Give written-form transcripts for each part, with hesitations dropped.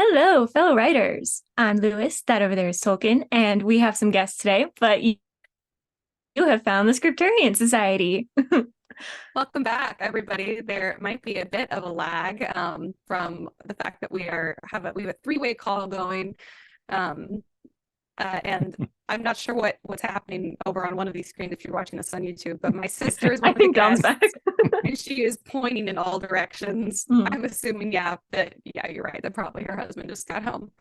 Hello, fellow writers. I'm Lewis. That over there is Tolkien, and we have some guests today, but you have found the Scripturient Society. Welcome back, everybody. There might be a bit of a lag from the fact that we have a three-way call going, um, and I'm not sure what's happening over on one of these screens if you're watching this on YouTube. But my sister is one I of the think Dom's guests, back. and she is pointing in all directions. I'm assuming, yeah, you're right. That probably her husband just got home.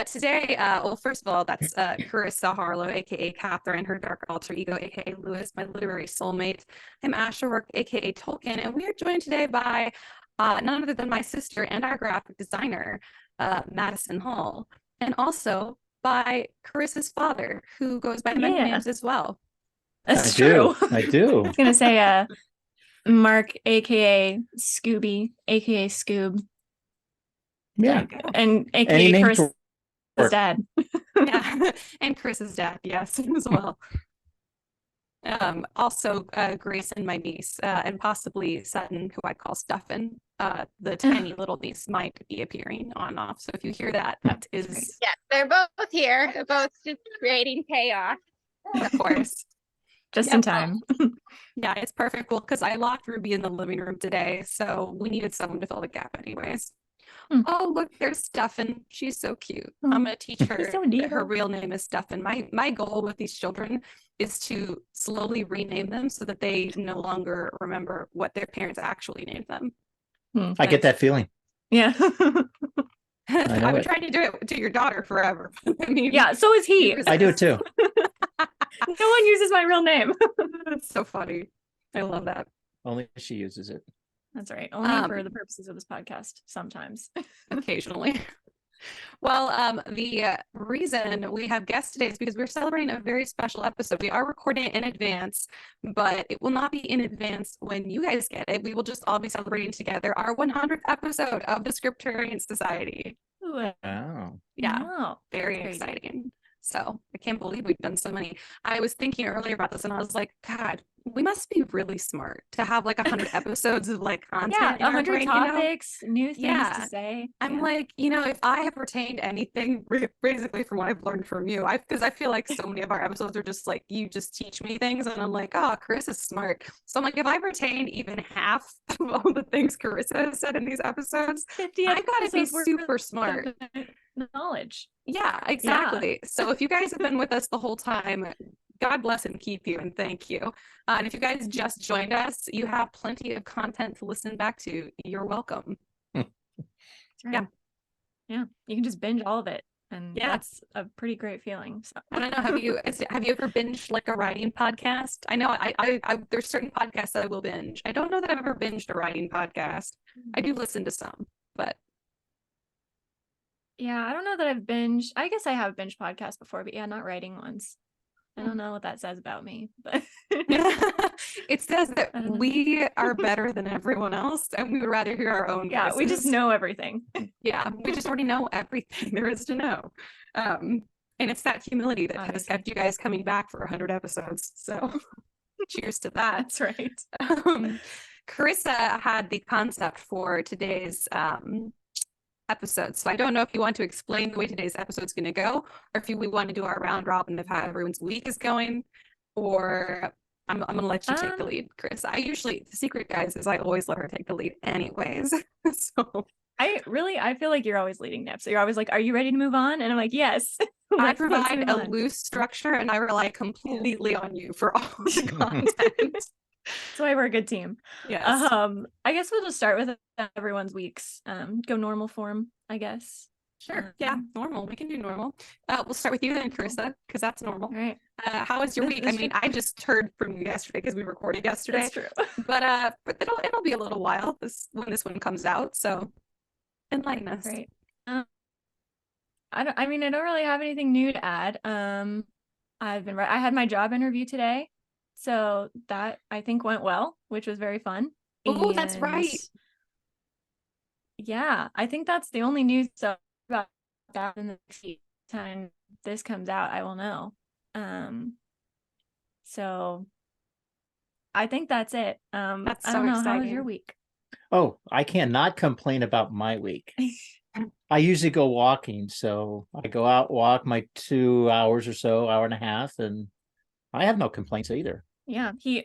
Today, well, first of all, that's Karissa Harlow, aka Catherine, her dark alter ego, aka Lewis, my literary soulmate. I'm Asher, aka Tolkien, and we are joined today by none other than my sister and our graphic designer, Madison Hall, and also by Carissa's father, who goes by many names as well. That's true. I do. I was gonna say Mark, aka Scooby, aka Scoob. Yeah. And aka Carissa's dad. Yeah, and Chris's dad, yes, as well. Also Grace and my niece, and possibly Sutton, who I call Stuffin. The tiny little niece might be appearing on and off. So if you hear that, that is yeah, they're both here. They're both just creating chaos. Of course. Just in time. Yeah, it's perfect. Well, because I locked Ruby in the living room today, so we needed someone to fill the gap anyways. Oh, look, there's Stuffin. She's so cute. I'm gonna teach her that her real name is Stuffin. My goal with these children is to slowly rename them so that they no longer remember what their parents actually named them. I get that feeling. Yeah. I would try to do it to your daughter forever. I mean, yeah, so is he. I do it too. No one uses my real name. That's so funny. I love that. Only she uses it. That's right. Only for the purposes of this podcast, sometimes. Occasionally. Well, the reason we have guests today is because we're celebrating a very special episode. We are recording it in advance, but it will not be in advance when you guys get it. We will just all be celebrating together our 100th episode of the Scripturient Society. Wow. Yeah, wow. Very exciting. So I can't believe we've done so many. I was thinking earlier about this and I was like, God, we must be really smart to have like 100 episodes of like content. Yeah, 100 topics, new things to say. I'm like, if I have retained anything basically from what I've learned from you, because I feel like so many of our episodes are just like, you just teach me things and I'm like, oh, Carissa's smart. So I'm like, if I've retained even half of all the things Karissa has said in these episodes, I gotta be super smart. Knowledge. Yeah, exactly. Yeah. So if you guys have been with us the whole time, God bless and keep you, and thank you. And if you guys just joined us, you have plenty of content to listen back to. You're welcome. Right. Yeah, you can just binge all of it, and that's a pretty great feeling. So I don't know. Have you ever binged like a writing podcast? I know I there's certain podcasts that I will binge. I don't know that I've ever binged a writing podcast. I do listen to some, but. Yeah, I don't know that I've binged. I guess I have binged podcasts before, but not writing ones. I don't know what that says about me, but it says that we are better than everyone else and we would rather hear our own voices. We just know everything. Yeah, we just already know everything there is to know. And it's that humility that has kept you guys coming back for 100 episodes. So cheers to that. That's right. Karissa had the concept for today's episodes. So I don't know if you want to explain the way today's episode is going to go, or if we want to do our round robin of how everyone's week is going, or I'm going to let you take the lead, Chris. The secret, guys, is I always let her take the lead anyways. So I feel like you're always leading Nip. So you're always like, are you ready to move on? And I'm like, yes. I provide a loose structure and I rely completely on you for all the content. That's why we're a good team. Yes. I guess we'll just start with everyone's weeks. Go normal form, I guess. Sure. Yeah, normal. We can do normal. We'll start with you then, Karissa, because that's normal. All right. How was your week? I mean, I just heard from you yesterday because we recorded yesterday. That's true. But it'll be a little while when this one comes out. So enlighten us. Right. I don't really have anything new to add. I had my job interview today. So that I think went well, which was very fun. Oh, that's right. Yeah, I think that's the only news about that. In the time this comes out, I will know. So I think that's it. That's I don't know. exciting. How was your week? Oh, I cannot complain about my week. I usually go walking, so I go out, walk my 2 hours or so, hour and a half, and I have no complaints either. Yeah, he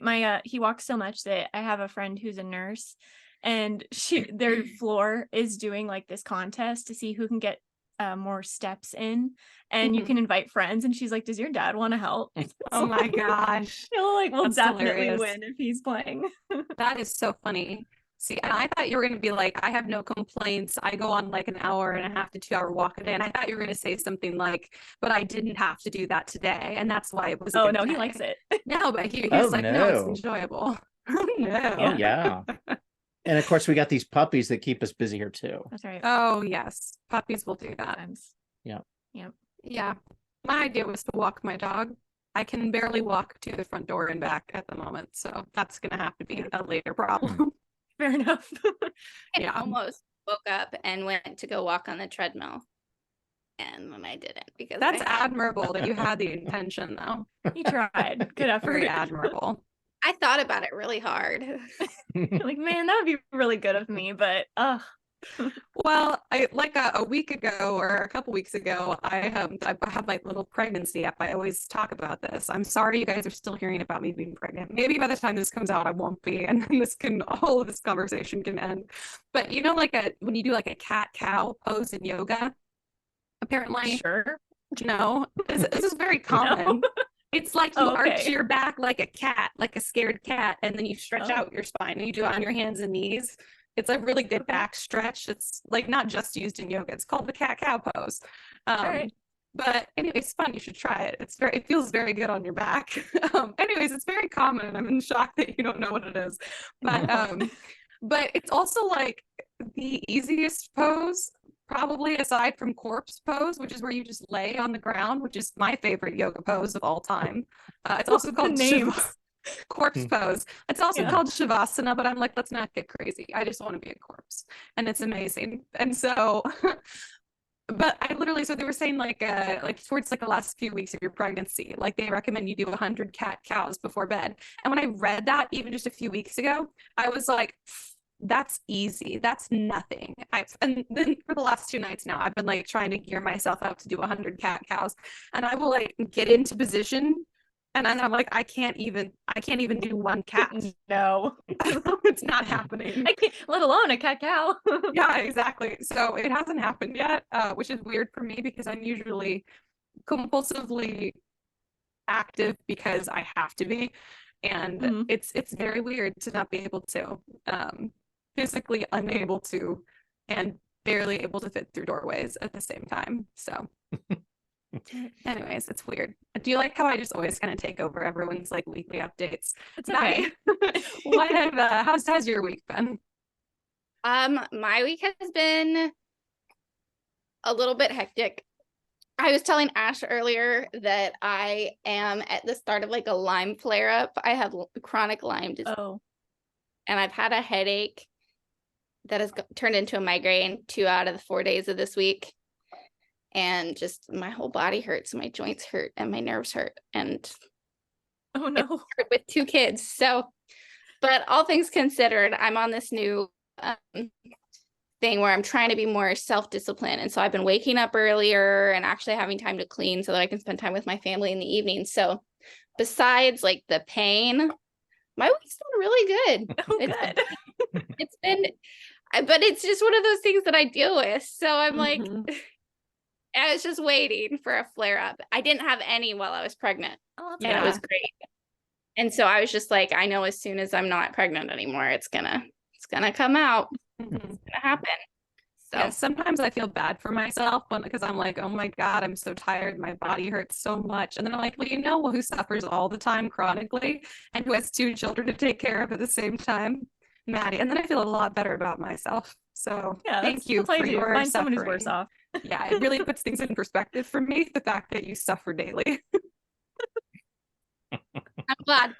walks so much that I have a friend who's a nurse, and their floor is doing like this contest to see who can get more steps in, and you can invite friends, and she's like, does your dad want to help? Oh my gosh. He'll like, will That's definitely hilarious. win if he's playing. That is so funny. See, and I thought you were going to be like, I have no complaints. I go on like an hour and a half to 2 hour walk a day. And I thought you were going to say something like, but I didn't have to do that today. And that's why it was. Oh, no, he likes it. No, but he's Oh, like, no, no. it's enjoyable. Oh, no. Oh yeah. And of course we got these puppies that keep us busy here too. That's right. Oh, yes. Puppies will do that. Sometimes. Yeah. Yep. Yeah. My idea was to walk my dog. I can barely walk to the front door and back at the moment. So that's going to have to be a later problem. Fair enough. I Yeah. almost woke up and went to go walk on the treadmill. And then I didn't because That's I admirable that you had the intention, though. He tried. Good effort. Very admirable. thought about it really hard. Like, man, that would be really good of me, but Well, I like a week ago or a couple weeks ago, I had my little pregnancy app. I always talk about this. I'm sorry you guys are still hearing about me being pregnant. Maybe by the time this comes out, I won't be, and then all of this conversation can end. But you know, when you do like a cat cow pose in yoga, apparently, sure. no, this is very common. No. It's like you Oh, okay. arch your back like a cat, like a scared cat, and then you stretch out your spine and you do it on your hands and knees. It's a really good back stretch. It's like not just used in yoga. It's called the cat cow pose. Right. But anyway, it's fun. You should try it. It feels very good on your back. Anyways, it's very common. I'm in shock that you don't know what it is. But it's also like the easiest pose, probably aside from corpse pose, which is where you just lay on the ground, which is my favorite yoga pose of all time. It's also called corpse pose. It's also called Shavasana, but I'm like, let's not get crazy. I just want to be a corpse. And it's amazing. And so, but I literally, so they were saying like towards like the last few weeks of your pregnancy, like they recommend you do 100 cat cows before bed. And when I read that even just a few weeks ago, I was like, that's easy. That's nothing. And then for the last 2 nights now, I've been like trying to gear myself up to do 100 cat cows, and I will like get into position, and then I'm like, I can't even do one cat. No, it's not happening. I can't, let alone a cat cow. Yeah, exactly. So it hasn't happened yet, which is weird for me because I'm usually compulsively active because I have to be, and it's very weird to not be able to. Physically unable to and barely able to fit through doorways at the same time. So anyways, it's weird. Do you like how I just always kind of take over everyone's like weekly updates? It's okay. How's your week been? My week has been a little bit hectic. I was telling Ash earlier that I am at the start of like a Lyme flare up. I have chronic Lyme disease. Oh. And I've had a headache that has turned into a migraine 2 out of the 4 days of this week. And just my whole body hurts, my joints hurt, and my nerves hurt. And oh no, with 2 kids. So, but all things considered, I'm on this new thing where I'm trying to be more self-disciplined. And so I've been waking up earlier and actually having time to clean so that I can spend time with my family in the evening. So besides like the pain, my week's been really good. oh, good. It's been, but it's just one of those things that I deal with. So I'm like, I was just waiting for a flare up. I didn't have any while I was pregnant. Oh, and it was great. And so I was just like, I know as soon as I'm not pregnant anymore, it's gonna come out. It's gonna happen. So yeah, sometimes I feel bad for myself because I'm like, oh my God, I'm so tired. My body hurts so much. And then I'm like, well, you know who suffers all the time chronically and who has 2 children to take care of at the same time? Maddie. And then I feel a lot better about myself. So yeah, thank you for your find someone who's suffering. worse off. Yeah, it really puts things in perspective for me, the fact that you suffer daily. I'm glad.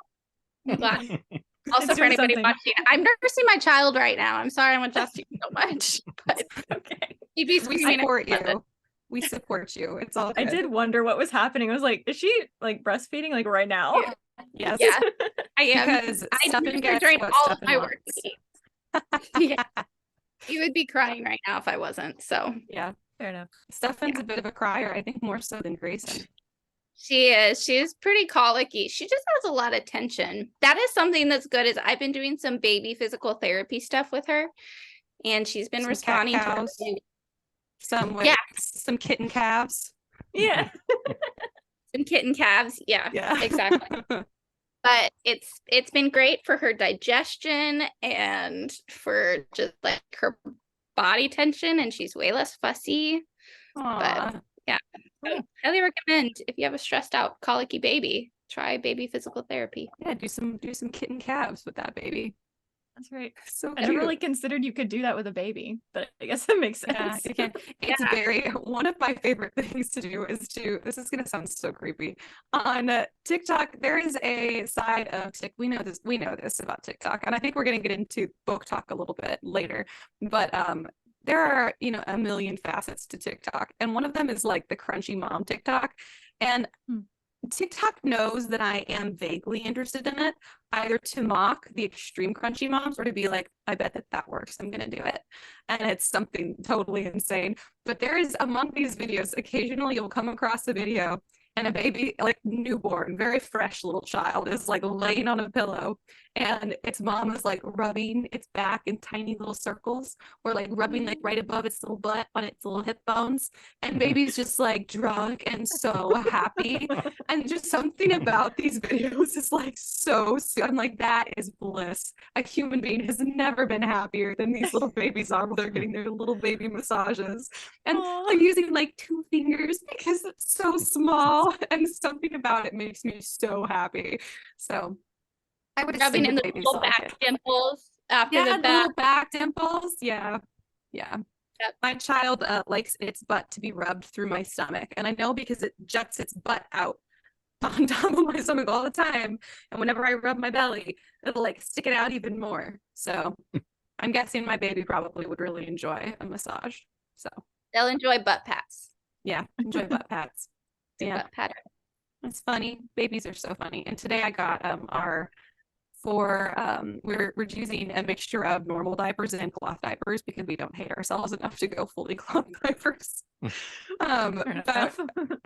Also, It's for doing anybody something. watching, I'm nursing my child right now. I'm sorry I'm adjusting so much, but Okay. you'd be We support you. We support you. It's all good. I did wonder what was happening. I was like, is she like breastfeeding like right now? Yeah. Yes. Yeah, I am. Because I Stefan do gets during what all of Stefan my wants. work. Yeah, you would be crying right now if I wasn't. So Yeah. Fair enough. Stefan's a bit of a crier, I think more so than Grayson. She is. She's pretty colicky. She just has a lot of tension. That is something that's good is I've been doing some baby physical therapy stuff with her, and she's been Some responding to cat-cows. it. Some kitten calves. Yeah. Some kitten calves. Yeah, Yeah. exactly. But it's been great for her digestion and for just like her body tension, and she's way less fussy. Aw. But yeah, I highly recommend if you have a stressed out colicky baby, try baby physical therapy. Yeah, do some kitten calves with that baby. That's right. So I cute. never really considered you could do that with a baby, but I guess that makes sense. Yeah, you can. It's Yeah. one of my favorite things to do is this is gonna sound so creepy. On TikTok, there is a side of we know this about TikTok, and I think we're gonna get into book talk a little bit later. But there are, a million facets to TikTok, and one of them is like the crunchy mom TikTok. And TikTok knows that I am vaguely interested in it, either to mock the extreme crunchy moms or to be like, I bet that works. I'm going to do it. And it's something totally insane. But there is among these videos, occasionally you'll come across a video and a baby, like newborn, very fresh little child, is like laying on a pillow, and its mom is like rubbing its back in tiny little circles, or like rubbing like right above its little butt on its little hip bones, and baby's just like drunk and so happy. And just something about these videos is like I'm like, that is bliss. A human being has never been happier than these little babies are while they're getting their little baby massages. And they're using like 2 fingers because it's so small, and something about it makes me so happy. So I would Rubbing in the babies little like back it. dimples after Yeah, the back. little back dimples. Yeah. Yep. My child likes its butt to be rubbed through my stomach, and I know because it juts its butt out on top of my stomach all the time, and whenever I rub my belly, it'll like stick it out even more. So I'm guessing my baby probably would really enjoy a massage. So They'll enjoy butt pats. yeah, enjoy butt pats. Yeah, Butt pat. it's funny. Babies are so funny. And today I got we're using a mixture of normal diapers and cloth diapers because we don't hate ourselves enough to go fully cloth diapers. But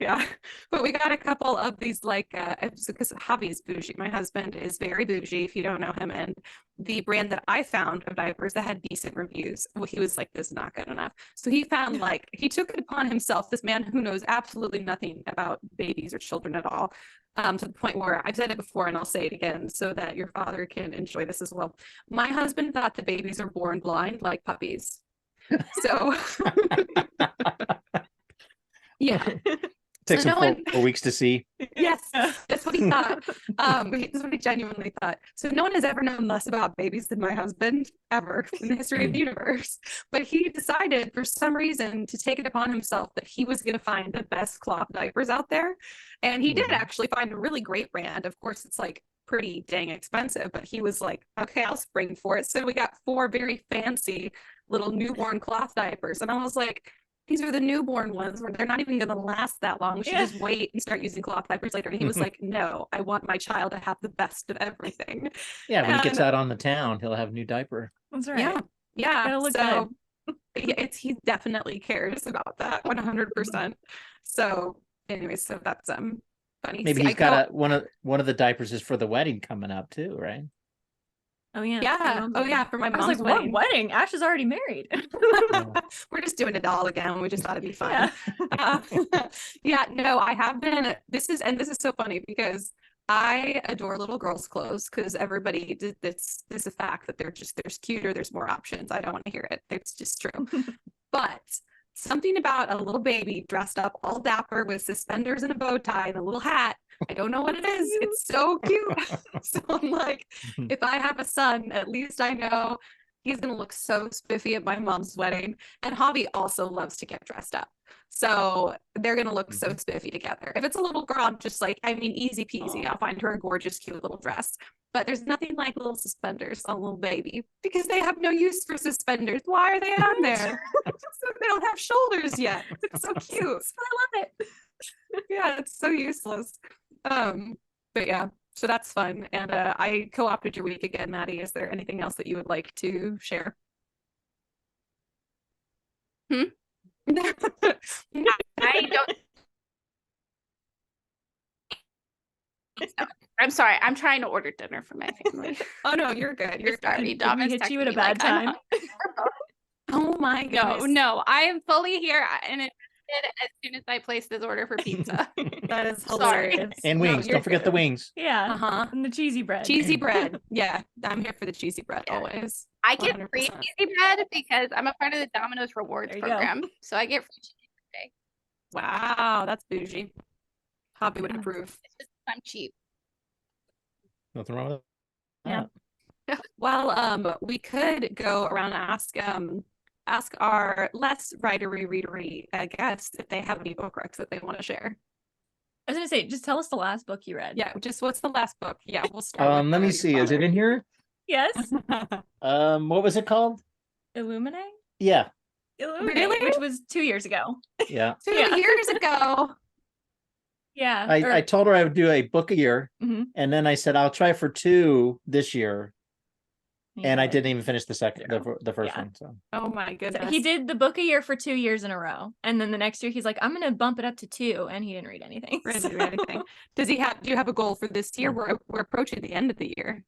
yeah, but we got a couple of these because Javi is bougie. My husband is very bougie, if you don't know him, and the brand that I found of diapers that had decent reviews, well, he was like, this is not good enough. So he found he took it upon himself, this man who knows absolutely nothing about babies or children at all, to the point where I've said it before and I'll say it again so that your father can enjoy this as well. My husband thought the babies are born blind like puppies. So yeah. Takes So him 4 weeks to see. Yes, that's what he thought. That's what he genuinely thought. So no one has ever known less about babies than my husband, ever, in the history of the universe. But he decided for some reason to take it upon himself that he was going to find the best cloth diapers out there. And he did actually find a really great brand. Of course, it's like pretty dang expensive, but he was like, okay, I'll spring for it. So we got 4 very fancy little newborn cloth diapers. And I was like, these are the newborn ones where they're not even going to last that long. We should just wait and start using cloth diapers later. And he was like, no, I want my child to have the best of everything. Yeah, when he gets out on the town, he'll have a new diaper. That's right. Yeah. So he definitely cares about that 100%. So anyways, so that's funny. Maybe he's got one of the diapers is for the wedding coming up too, right? Oh yeah. Yeah. Oh yeah. For my mom's wedding. What wedding? Ash is already married. We're just doing a doll again. We just thought it'd be fun. Yeah. No, I have been. This is so funny because I adore little girls' clothes because everybody did this. This is a fact that there's cuter. There's more options. I don't want to hear it. It's just true. But something about a little baby dressed up all dapper with suspenders and a bow tie and a little hat. I don't know what it is. It's so cute. So I'm like, if I have a son, at least I know he's going to look so spiffy at my mom's wedding. And Javi also loves to get dressed up. So they're going to look so spiffy together. If it's a little girl, I'm just like, easy peasy. I'll find her a gorgeous, cute little dress. But there's nothing like little suspenders on a little baby because they have no use for suspenders. Why are they on there? They don't have shoulders yet. It's so cute. I love it. Yeah, it's so useless. But yeah, so that's fun. And I co-opted your week again, Maddie. Is there anything else that you would like to share? I'm sorry. I'm trying to order dinner for my family. Oh no, you're good. You're Sorry, good. Did we hit you at a bad time? Oh my goodness. No, I am fully here and it as soon as I place this order for pizza. That is Sorry. hilarious. And No, wings. you're Don't forget the good. wings. Yeah. Uh-huh. And the cheesy bread. Cheesy bread. Yeah, I'm here for the cheesy bread Yeah. always. I get free 100%. cheesy bread because I'm a part of the Domino's Rewards There you go. program. So I get free cheesy. Wow, that's bougie. Hobby would Yeah. approve. It's just I'm cheap. Nothing wrong with Yeah. that. Well, we could go around and ask our less writery readery guests if they have any book recs that they want to share. I was gonna say, just tell us the last book you read. Yeah, just what's the last book? Yeah, we'll start. Let me see. Is it in here? Yes. What was it called? Illuminate? Yeah. Illuminate, Really? which was 2 years ago. Yeah. 2 Yeah. years ago? Yeah. I told her I would do a book a year, Mhm. and then I said I'll try for 2 this year, He and I did. didn't even finish the first Yeah. one. So Oh my So goodness. he did the book a year for 2 years in a row, and then the next year he's like, "I'm gonna bump it up to 2," and he didn't read anything. Didn't So- do anything. Do you have a goal for this year? We're approaching the end of the year.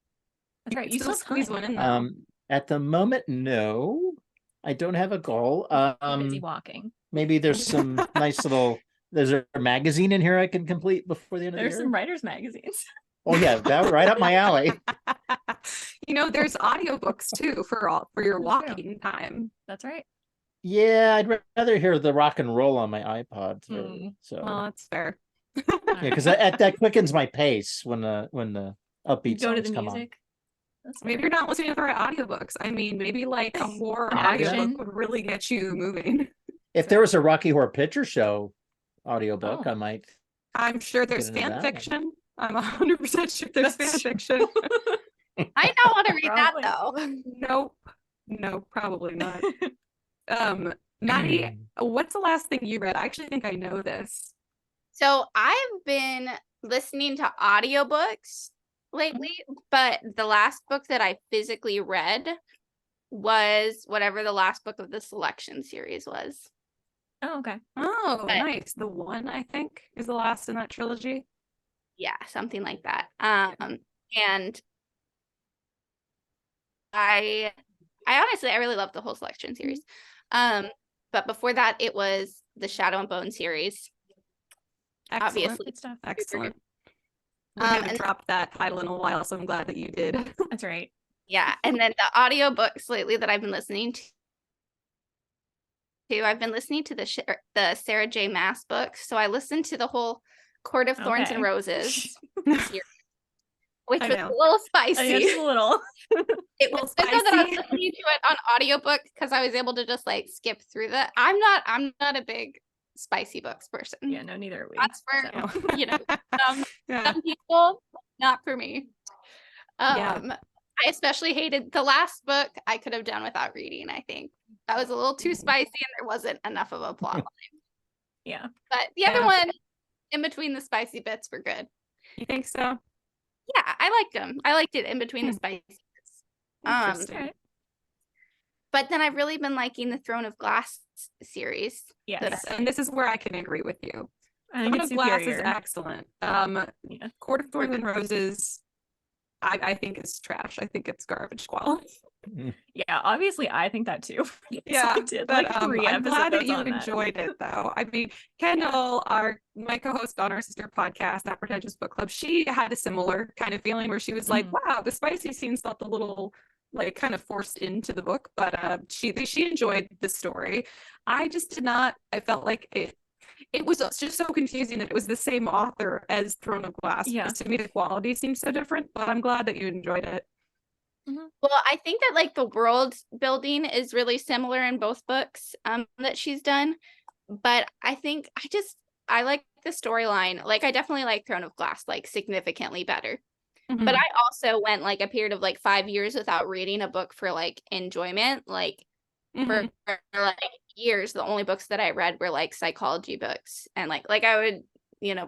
That's right. can You still still squeeze one in though. at the moment, no, I don't have a goal. busy walking. Maybe there's some nice little. There's a magazine in here I can complete before the end of the There's year. some writers' magazines. Oh yeah, that right up my alley. There's audiobooks too for your That's true. walking time. That's right. Yeah, I'd rather hear the rock and roll on my iPod. So Well, that's fair. yeah, because that quickens my pace when the upbeat Go to songs the come on. music. That's Maybe fair. you're not listening to the right audiobooks. I mean, maybe like a horror An audiobook action. would really get you moving. If there was a Rocky Horror Picture Show audiobook, Oh. I might. I'm sure there's into fan that one. fiction. I'm 100% sure there's fan That's true. fiction. I don't want to read that Probably. though. Nope, probably not. Maddie, what's the last thing you read? I actually think I know this. So I've been listening to audiobooks lately, but the last book that I physically read was whatever the last book of the selection series was. Oh, okay. Oh, But- nice. The One, I think, is the last in that trilogy. Yeah, something like that. And I honestly I really love the whole selection series. But before that it was the Shadow and Bone series. Excellent. Obviously. Good stuff. Excellent. We Um, haven't and- dropped that title in a while, so I'm glad that you did. That's right. Yeah, and then the audiobooks lately that I've been listening to, I've been listening to the Sarah J. Maas books. So I listened to the whole Court of Thorns and Okay. Roses, series, which I was know. a little I spicy. think it's a little. It little was good though that I was spicy. listening to it on audiobook because I was able to just like skip through that. I'm not a big spicy books person. Yeah, no, neither are we. That's for so. you know Yeah. some people, not for me. Yeah. I especially hated the last book. I could have done without reading. I think that was a little too spicy, and there wasn't enough of a plot line. Yeah. But the other Yeah. one, in between the spicy bits, were good. You think so? Yeah, I liked them. I liked it in between the spicy bits. Interesting. Alright. But then I've really been liking the Throne of Glass series. Yes. Yes, and this is where I can agree with you. I think Throne it's of Glass is superior. excellent. Yeah. Court of Thorns and Roses, I think is trash. I think it's garbage quality. Yeah, obviously I think that too. So Yeah, I did but like 3 I'm glad that episodes you on that. enjoyed it, though. I mean, Kendall, my co-host on our sister podcast, That Pretentious Book Club, she had a similar kind of feeling where she was like, "Wow, the spicy scenes felt a little like kind of forced into the book," but she enjoyed the story. I just did not. I felt like it was just so confusing that it was the same author as Throne of Glass. Yeah. Because to me, the quality seems so different. But I'm glad that you enjoyed it. Well, I think that like the world building is really similar in both books that she's done. But I think I like the storyline. Like I definitely like Throne of Glass like significantly better. Mm-hmm. But I also went like a period of like 5 years without reading a book for like enjoyment. Like Mhm. for like years, the only books that I read were like psychology books. And like I would,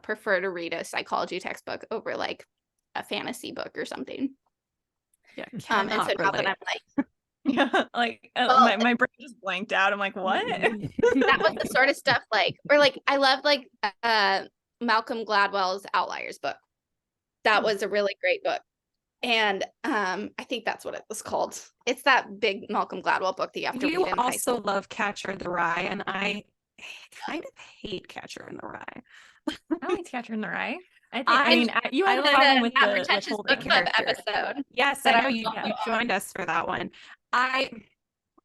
prefer to read a psychology textbook over like a fantasy book or something. Yeah, And cannot so now that relate. I'm like, Yeah, like Well, my brain just blanked out. I'm like, what? that was the sort of stuff like, or like I love like Malcolm Gladwell's Outliers book. That was a really great book. And I think that's what it was called. It's that big Malcolm Gladwell book that you have to read You in high also school. love Catcher in the Rye, and I kind of hate Catcher in the Rye. I like Catcher in the Rye. You I have a like problem the with Average the Touch's withholding. book club character. episode. Yes, But I I know you love- joined us for that one.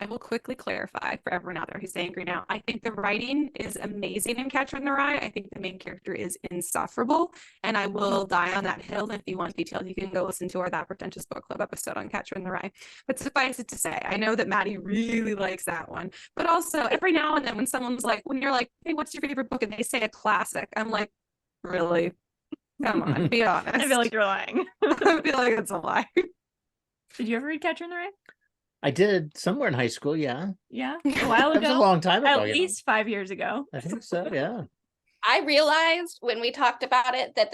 I will quickly clarify for everyone out there who's angry now. I think the writing is amazing in Catcher in the Rye. I think the main character is insufferable, and I will die on that hill. If you want details, you can go listen to our That Pretentious Book Club episode on Catcher in the Rye. But suffice it to say, I know that Maddie really likes that one. But also, every now and then, when someone's like, when you're like, "Hey, what's your favorite book?" and they say a classic, I'm like, "Really? Come on, be honest." I feel like you're lying. I feel like it's a lie. Did you ever read Catcher in the Rye? I did somewhere in high school. Yeah, Yeah, a while that was a ago. long time ago. At least 5 years ago. I think so. Yeah. I realized when we talked about it that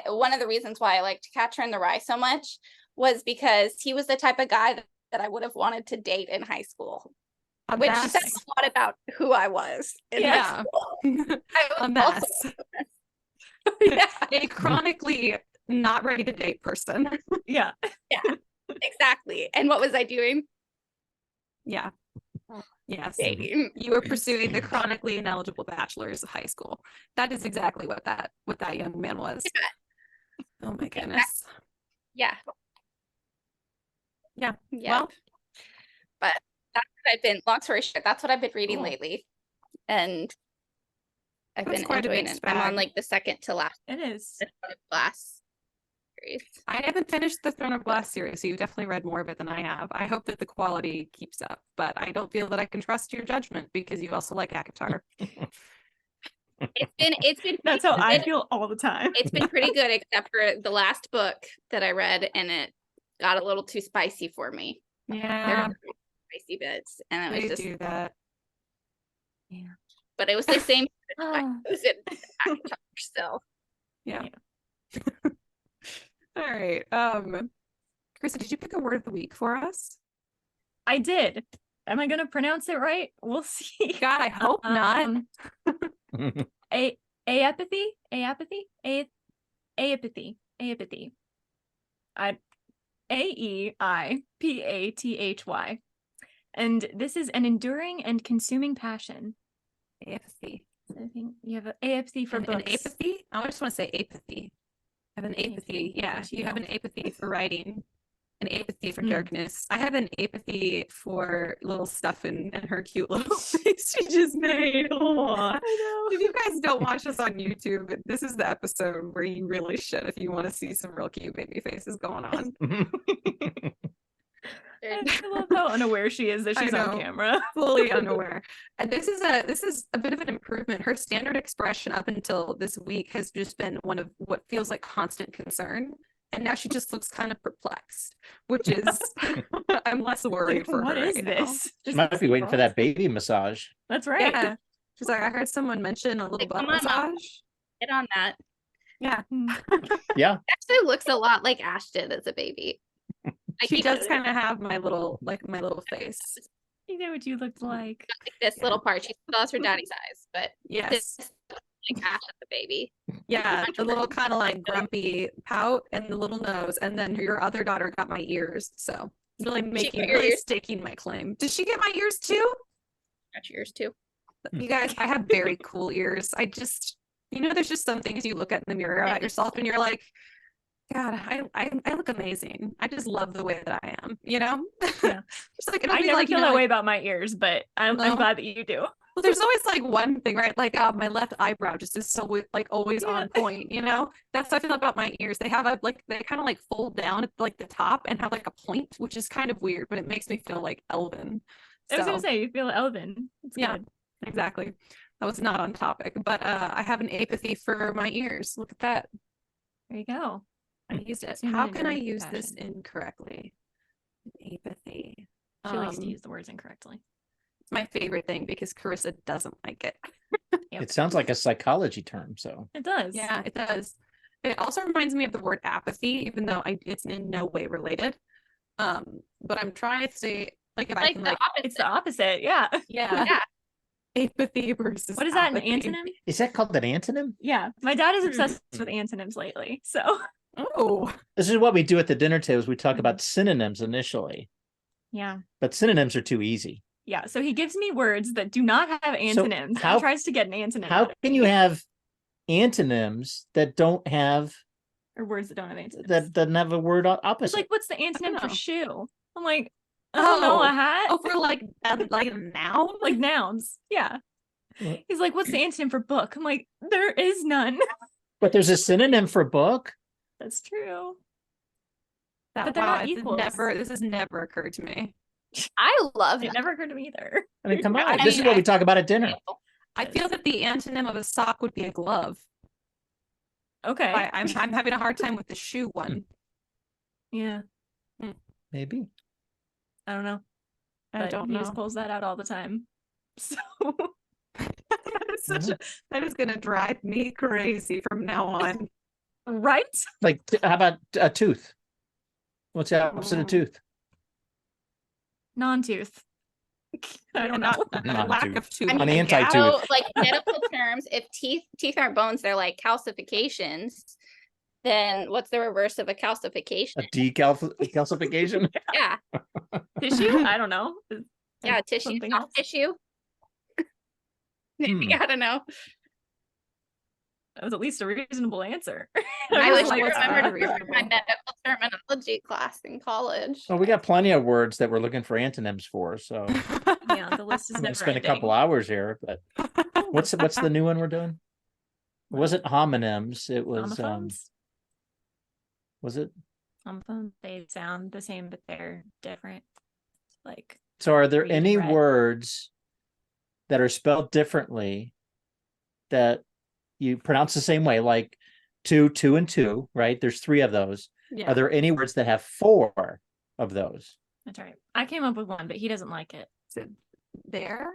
one of the reasons why I liked Catcher in the Rye so much was because he was the type of guy that I would have wanted to date in high school, which That's- says a lot about who I was in high Yeah. school. A I was mess. yeah, A chronically not ready to date person. Yeah. exactly. And what was I doing? Yeah. Yes. Dating. You were pursuing the chronically ineligible bachelors of high school. That is exactly what that young man was. Oh my goodness. Yeah. Yeah. Yeah. Well, But that's what I've been, long story short, that's what I've been reading Cool. lately. And I've That's been quite a enjoying mixed it. I'm on bag. like the second to last It is. series. I haven't finished the Throne of Glass series, so you've definitely read more of it than I have. I hope that the quality keeps up, but I don't feel that I can trust your judgment because you also like Akatar. It's been That's pretty how I good. feel all the time. It's been pretty good, except for the last book that I read, and it got a little too spicy for me. There Yeah, were spicy bits, and it they was just. do that. But it was the same. Oh. It was in Avatar, so Yeah. All right. Krista, did you pick a word of the week for us? I did. Am I gonna pronounce it right? We'll see. God, I hope not. Aeipathy. Aeipathy. Aeipathy. And this is an enduring and consuming passion. Aeipathy. I think you have an aeipathy for An books. aeipathy? I just want to say apathy. I have an aeipathy. Yeah, you have an aeipathy for writing, an aeipathy for darkness. I have an aeipathy for little stuff and her cute little face she just made. Oh, I know. if you guys don't watch us on YouTube, this is the episode where you really should if you want to see some real cute baby faces going on. I love how unaware she is that I she's on know. camera. Fully unaware. And this is a bit of an improvement. Her standard expression up until this week has just been one of what feels like constant concern. And now she just looks kind of perplexed, which is I'm less worried for What her. is right now. this? She might be waiting for that baby massage. That's right. Yeah. She's like, I heard someone mention a little Like, butt come on, Mom. massage. get on that. Yeah. Yeah. Actually, looks a lot like Ash did as a baby. She does kind of have my little face. You know what you looked like. like this little part. She still has her daddy's eyes, but Yes. this is like Ash as a baby. Yeah, the little kind of like grumpy pout and the little nose, and then your other daughter got my ears. So really got your ears? staking my claim. Did she get my ears too? Got yours too. You guys, I have very cool ears. I just, there's just some things you look at in the mirror at yourself, and you're like, God, I look amazing. I just love the way that I am. Yeah. Just like it'll I be never like, feel that way about my ears, but I'm No. glad that you do. Well, there's always like one thing, right? Like my left eyebrow just is so like always on point, That's how I feel about my ears. They have they kind of like fold down at like the top and have like a point, which is kind of weird, but it makes me feel like elven. I was gonna So, say you feel elven. It's Yeah. good. exactly. That was not on topic, but I have an aeipathy for my ears. Look at that. There you go. I used it. Consuming How can I enduring use this passion. incorrectly? Aeipathy. She likes to use the words incorrectly. It's my favorite thing because Karissa doesn't like it. Yep. It sounds like a psychology term. So It does. Yeah, it does. It also reminds me of the word apathy, even though it's in no way related. But I'm trying to say if I Like can the opposite. It's the opposite. Yeah. yeah, Yeah. apathy versus What is that, an apathy. antonym? is that called an antonym? Yeah. My dad is obsessed with antonyms lately. So Oh, This is what we do at the dinner tables. We talk about synonyms initially, Yeah. but synonyms are too easy. Yeah. So he gives me words that do not have antonyms. how- He tries to get an antonym. How out of can me. you have antonyms that don't have or words that don't have antonyms? that doesn't have a word It's opposite? like, what's the antonym for know. shoe? I'm like, I don't know, a hat? Oh, for like a noun? Like nouns. Yeah. What? He's like, what's the antonym for book? I'm like, there is none. But there's a synonym for book. That's true. That, But they're wow, not equals. this has never occurred to me. I love It that. never occurred to me either. I mean, come on. I This is mean, what we talk about at dinner. I feel that the antonym of a sock would be a glove. Okay. I'm having a hard time with the shoe one. Yeah. Maybe. I don't know. I But don't he know. just pulls that out all the time. So That is gonna drive me crazy from now on. right? Like, how about a tooth? What's the opposite of tooth? Non-tooth. I don't know. Not lack tooth. of tooth. I mean, An I anti-tooth. guess. So, like medical terms, if teeth aren't bones, they're like calcifications. Then what's the reverse of a calcification? A decalcification? Yeah, Tissue? I don't know. yeah, tissue, Something soft else? tissue. Hmm. I don't know. That was at least a reasonable answer. I was wish like, I remembered reasonable. for my medical terminology class in college. Well, we got plenty of words that we're looking for antonyms for. So yeah, the list is I'm gonna never spend a ending. couple hours here. But what's the new one we're doing? It wasn't homonyms. It was Homophones? was it? Homophones, they sound the same, but they're different. Like, So are there Read any and read. words that are spelled differently that you pronounce the same way, like two, and two, right? There's 3 of those. Yeah. Are there any words that have 4 of those? that's right. I came up with one, but he doesn't like it. Is it there?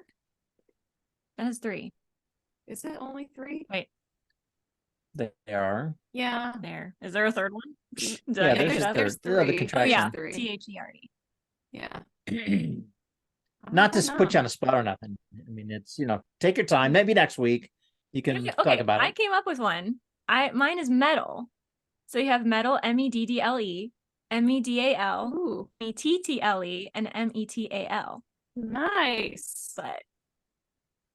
That has 3. Is it only 3? Wait, They are. Yeah. there. Is there a third one? Did Yeah, I there's make a it up? third. Yeah, the 3. contraction. Oh, yeah. There's 3. T-H-E-R-E. Yeah. Not to I don't put you know. on a spot or nothing. I mean, it's, take your time. Maybe next week you can Okay, talk about I it. came up with one. Mine is metal. So you have metal, M-E-D-D-L-E, M-E-D-A-L, Ooh, M-E-T-T-L-E, and M-E-T-A-L. nice. But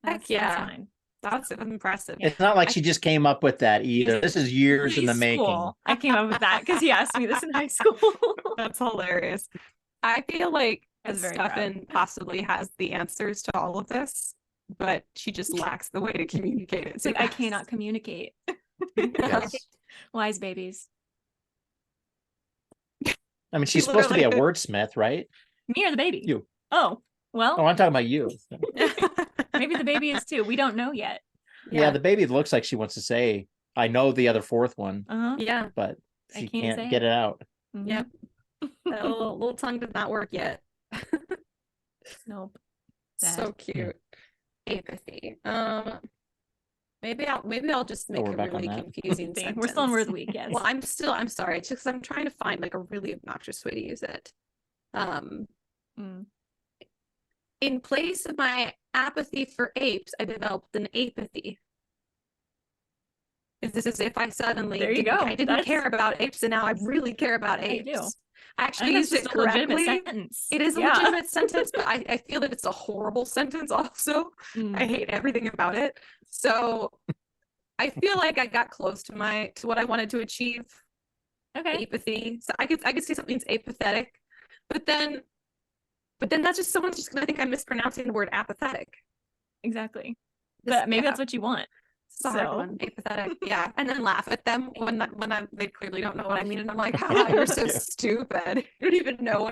Heck that's yeah. mine. That's impressive. It's not like she just came up with that either. This is years in the High making. school. I came up with that because he asked me this in high school. That's hilarious. I feel like I was very proud. Stefan possibly has the answers to all of this, but she just lacks the way to communicate it. It's like, I cannot communicate. Yes. Wise babies. I mean, she's supposed to be a literally- wordsmith, right? Me or the baby? You. Oh, well, Oh, I'm talking about you. maybe the baby is too. We don't know yet. Yeah, the baby looks like she wants to say, I know the other 4th one, Uh-huh. Yeah. but I she can't say can't get it out. Mhm. Yep. That little tongue did not work yet. Nope. So cute. Aeipathy. Maybe I'll just make we're a back on really that. confusing Dang, we're still in sentence. word of the week, yes. Well, I'm sorry. It's just 'cause I'm trying to find like a really obnoxious way to use it. Mm. In place of my apathy for apes, I developed an aeipathy. This is if I suddenly There you didn't, go. I didn't That's- care about apes and now I really care about I apes. do. I I actually think used that's it just a legitimate correctly. sentence. It is a Yeah. legitimate sentence, but I feel that it's a horrible sentence also. Mm. I hate everything about it. So I feel like I got close to what I wanted to achieve. Okay. Aeipathy. So I could say something's apathetic, but then that's just someone's just gonna think I'm mispronouncing the word apathetic. Exactly. This- But maybe yeah, that's what you want. it's a hard so. one. Apathetic. Yeah, and then laugh at them when they clearly don't know what I mean, and I'm like, "Haha, you're so Yeah. stupid. You don't even know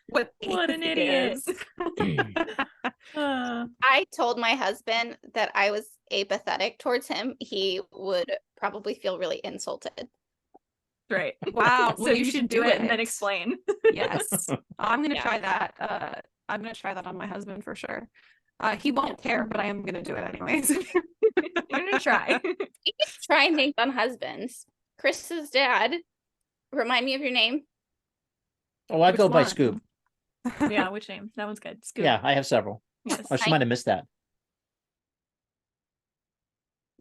what What an apathy idiot." is." I told my husband that I was apathetic towards him. He would probably feel really insulted. Right. Wow. So well, you should do it and then explain. Yes. I'm gonna Yeah. try that. I'm gonna try that on my husband for sure. He won't care, but I am gonna do it anyways. You're gonna try. Try and think on husbands. Chris's dad. Remind me of your name. Oh, I Which go by one? Scoop. Yeah, which name? That one's good. Scoop. Yeah, I have several. Yes. Oh, she might have missed that.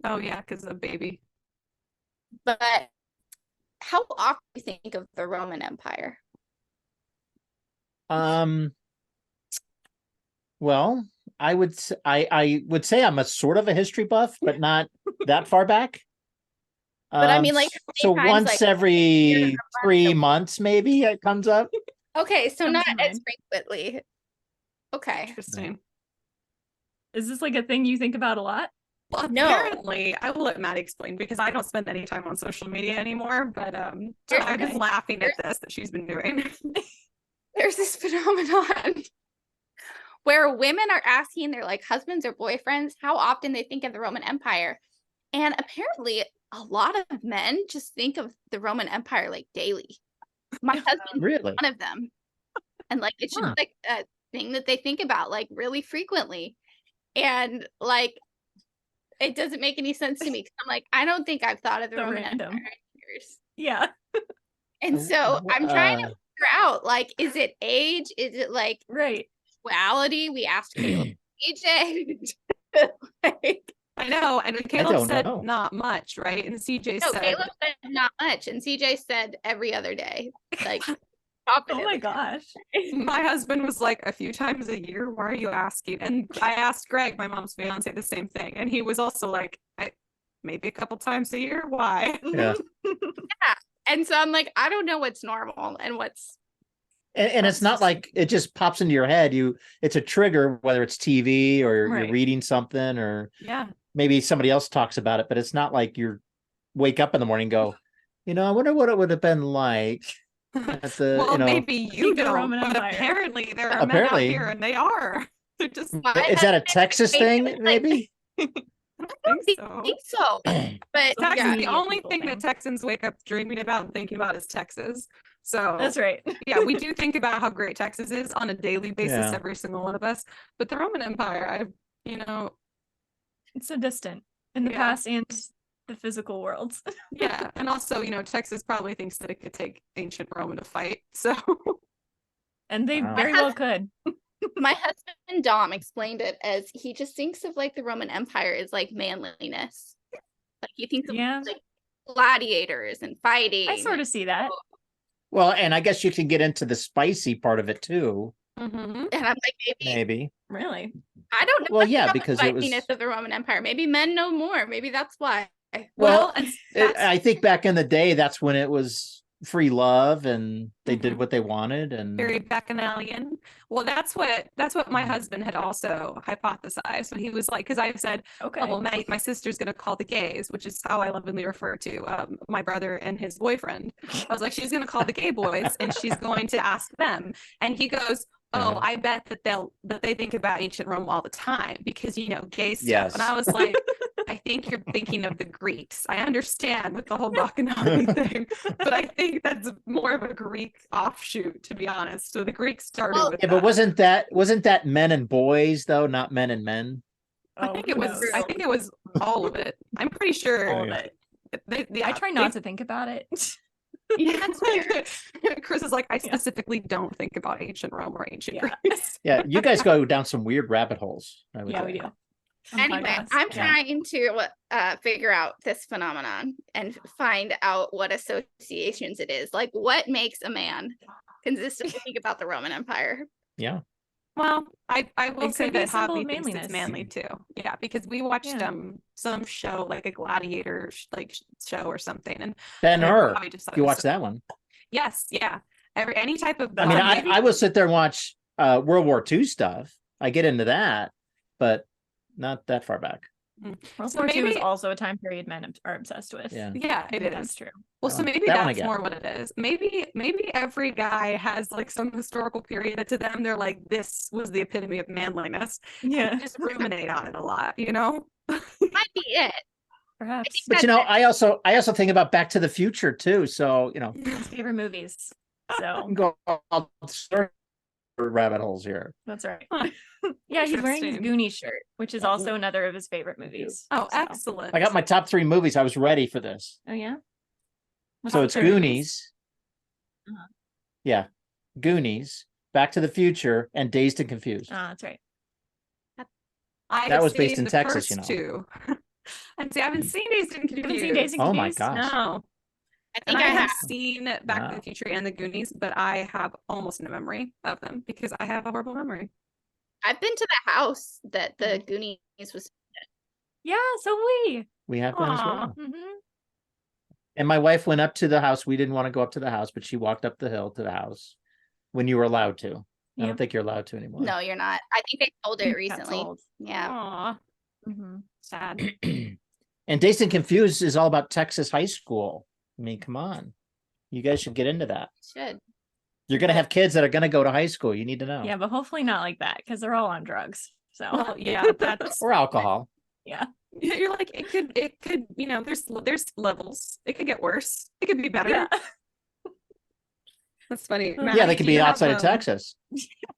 Oh yeah, because of baby. But how often do you think of the Roman Empire? Well, I would say I'm a sort of a history buff, but not that far back. But I mean, like, how so many times, once like, every 3 months, maybe it comes up. okay, so Comes not to as mind. frequently. Okay. Interesting. Is this like a thing you think about a lot? Well, No. apparently, I will let Matt explain because I don't spend any time on social media anymore. But I've been laughing at this that she's been doing. There's this phenomenon where women are asking their like husbands or boyfriends how often they think of the Roman Empire. And apparently a lot of men just think of the Roman Empire like daily. My husband's Really? one of them. And like it's just like a thing that they think about like really frequently. And like it doesn't make any sense to me because I'm like, I don't think I've thought of the So Roman random. Empire in years. Yeah. And so I'm trying to figure out like, is it age? Is it like Right. sexuality? We asked Caleb CJ. Like, I know, and I Caleb don't said know. not much, right? And CJ no, said Caleb said not much, and CJ said every other day. Like, Oh my gosh. my husband was like a few times a year. Why are you asking? And I asked Greg, my mom's fiance, the same thing, and he was also like, maybe a couple times a year. Why? Yeah. And so I'm like, I don't know what's normal and what's And it's not like it just pops into your head. It's a trigger, whether it's TV or Right. you're reading something, or Yeah. maybe somebody else talks about it, but it's not like you wake up in the morning and go, I wonder what it would have been like at the, Well, maybe you the don't, Roman but Empire. apparently there are men out Apparently. here, and they are. They're just. Is that a Texas thing? Maybe. I don't think so. But Texas, yeah, the only thing thing. that Texans wake up dreaming about and thinking about is Texas. So That's right. yeah, we do think about how great Texas is on a daily basis, Yeah. every single one of us. But the Roman Empire, It's so distant in the Yeah. past and the physical worlds. yeah, and also, Texas probably thinks that it could take ancient Rome to fight. So And they Wow. very well could. my husband Dom explained it as he just thinks of like the Roman Empire as like manliness. Like he thinks of Yeah. like gladiators and fighting. I sort of see that. Well, and I guess you can get into the spicy part of it too. Mhm. And I'm like, Maybe. Really. I don't know. Well, yeah, about the because it was. spiciness of the Roman Empire. Maybe men know more. Maybe that's why. Well, and I think back in the day, that's when it was free love and they did Mhm. what they wanted. And very bacchanalian. Well, that's what my husband had also hypothesized when he was like, because I said, Okay. oh, well, my sister's going to call the gays, which is how I lovingly refer to my brother and his boyfriend. I was like, she's going to call the gay boys and she's going to ask them. And he goes, oh, I bet that they think about ancient Rome all the time because, gay stuff. Yes. And I was like, I think you're thinking of the Greeks. I understand with the whole bacchanalian thing, but I think that's more of a Greek offshoot, to be honest. So the Greeks started with yeah, that. but wasn't that men and boys though, not men and men? I think it was all of it. I'm pretty sure all of it. I try not to think about it. Yeah, that's weird. Chris is like, I specifically don't think about ancient Rome or ancient Greece. Yeah, you guys go down some weird rabbit holes. I would Yeah, say. we do. Anyway, I'm trying to figure out this phenomenon and find out what associations it is. Like, what makes a man consistently think about the Roman Empire? Yeah. Well, I will It say could be a that symbol Javi of thinks it's manliness. manly too. Yeah, because we watched Yeah. some show like a gladiator show or something, and Ben Hur. Javi just thought it You was watched that one? Yes, yeah. Any type of. I mean, I will sit there and watch World War II stuff. I get into that, but not that far back. World So War II is maybe- also a time period men are obsessed with. Yeah. Yeah, it That's is. true. Well, so That maybe one I that's get. more what it is. Maybe every guy has like some historical period that to them they're like, this was the epitome of manliness. Yeah. Just ruminate on it a lot, Might be it. Perhaps. But I also think about Back to the Future too. So His favorite movies. So go all sorts of rabbit holes here. that's right. Yeah, he's wearing his Interesting. Goonies shirt, which is also another of his favorite movies. Oh, So- excellent. I got my top 3 movies. I was ready for this. Oh yeah. So it's Goonies. Uh-huh. Yeah, Goonies, Back to the Future, and Dazed and Confused. That's right. That was based seen in the Texas, first two. And see, I haven't seen Dazed and Confused. Haven't seen Dazed and Oh my Confused? gosh. No. I And think I I have have. seen Back to Wow. the Future and the Goonies, but I have almost no memory of them because I have a horrible memory. I've been to the house that the Goonies was. Yeah, so we. We have that as Aw. well. Mhm. And my wife went up to the house. We didn't want to go up to the house, but she walked up the hill to the house when you were allowed to. I don't Yep. think you're allowed to anymore. No, you're not. I think they sold it Got recently. sold. Yeah. Aw, Mhm. sad. And Dazed and Confused is all about Texas high school. I mean, come on. You guys should get into that. Should. You're going to have kids that are going to go to high school. You need to know. Yeah, but hopefully not like that because they're all on drugs. So Well, yeah, that's Or alcohol. yeah. you're like it could, you know, there's levels. It could get worse. It could be better. Yeah. That's funny. Yeah, Yeah, Maddie, they could do be you have, outside of Texas.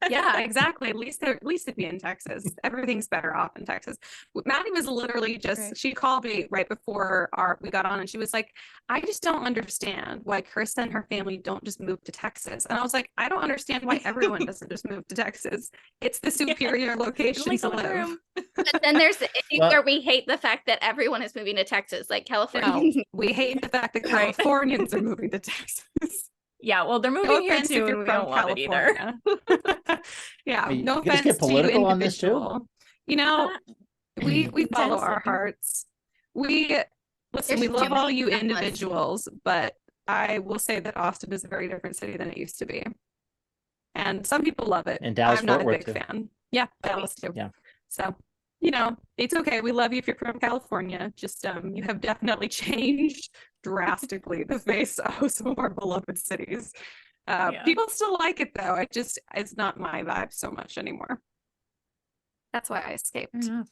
Yeah, exactly. At least it'd be in Texas. Everything's better off in Texas. Maddie was literally just, Right. she called me right before we got on and she was like, I just don't understand why Karissa and her family don't just move to Texas. And I was like, I don't understand why everyone doesn't just move to Texas. It's the superior location Only to so much live. room. But then there's the issue Well- where we hate the fact that everyone is moving to Texas, like No, California. we hate the fact that Right. Californians are moving to Texas. Yeah, well, they're No moving here offense if too, you're and we from don't love it either. California. Yeah, Are you no gonna offense get political to on this too? individual. You know, we follow our Intensely. hearts. We listen, we There's love too all many you journalists. individuals, but I will say that Austin is a very different city than it used to be. And some people love it. And Dallas, I'm not Fort a Worth, big too. fan. Yeah, Dallas too. Yeah. So, you know, it's okay. We love you if you're from California. Just you have definitely changed drastically the face of some of our beloved cities. Yeah. People still like it though. It's not my vibe so much anymore. That's why I escaped. Fair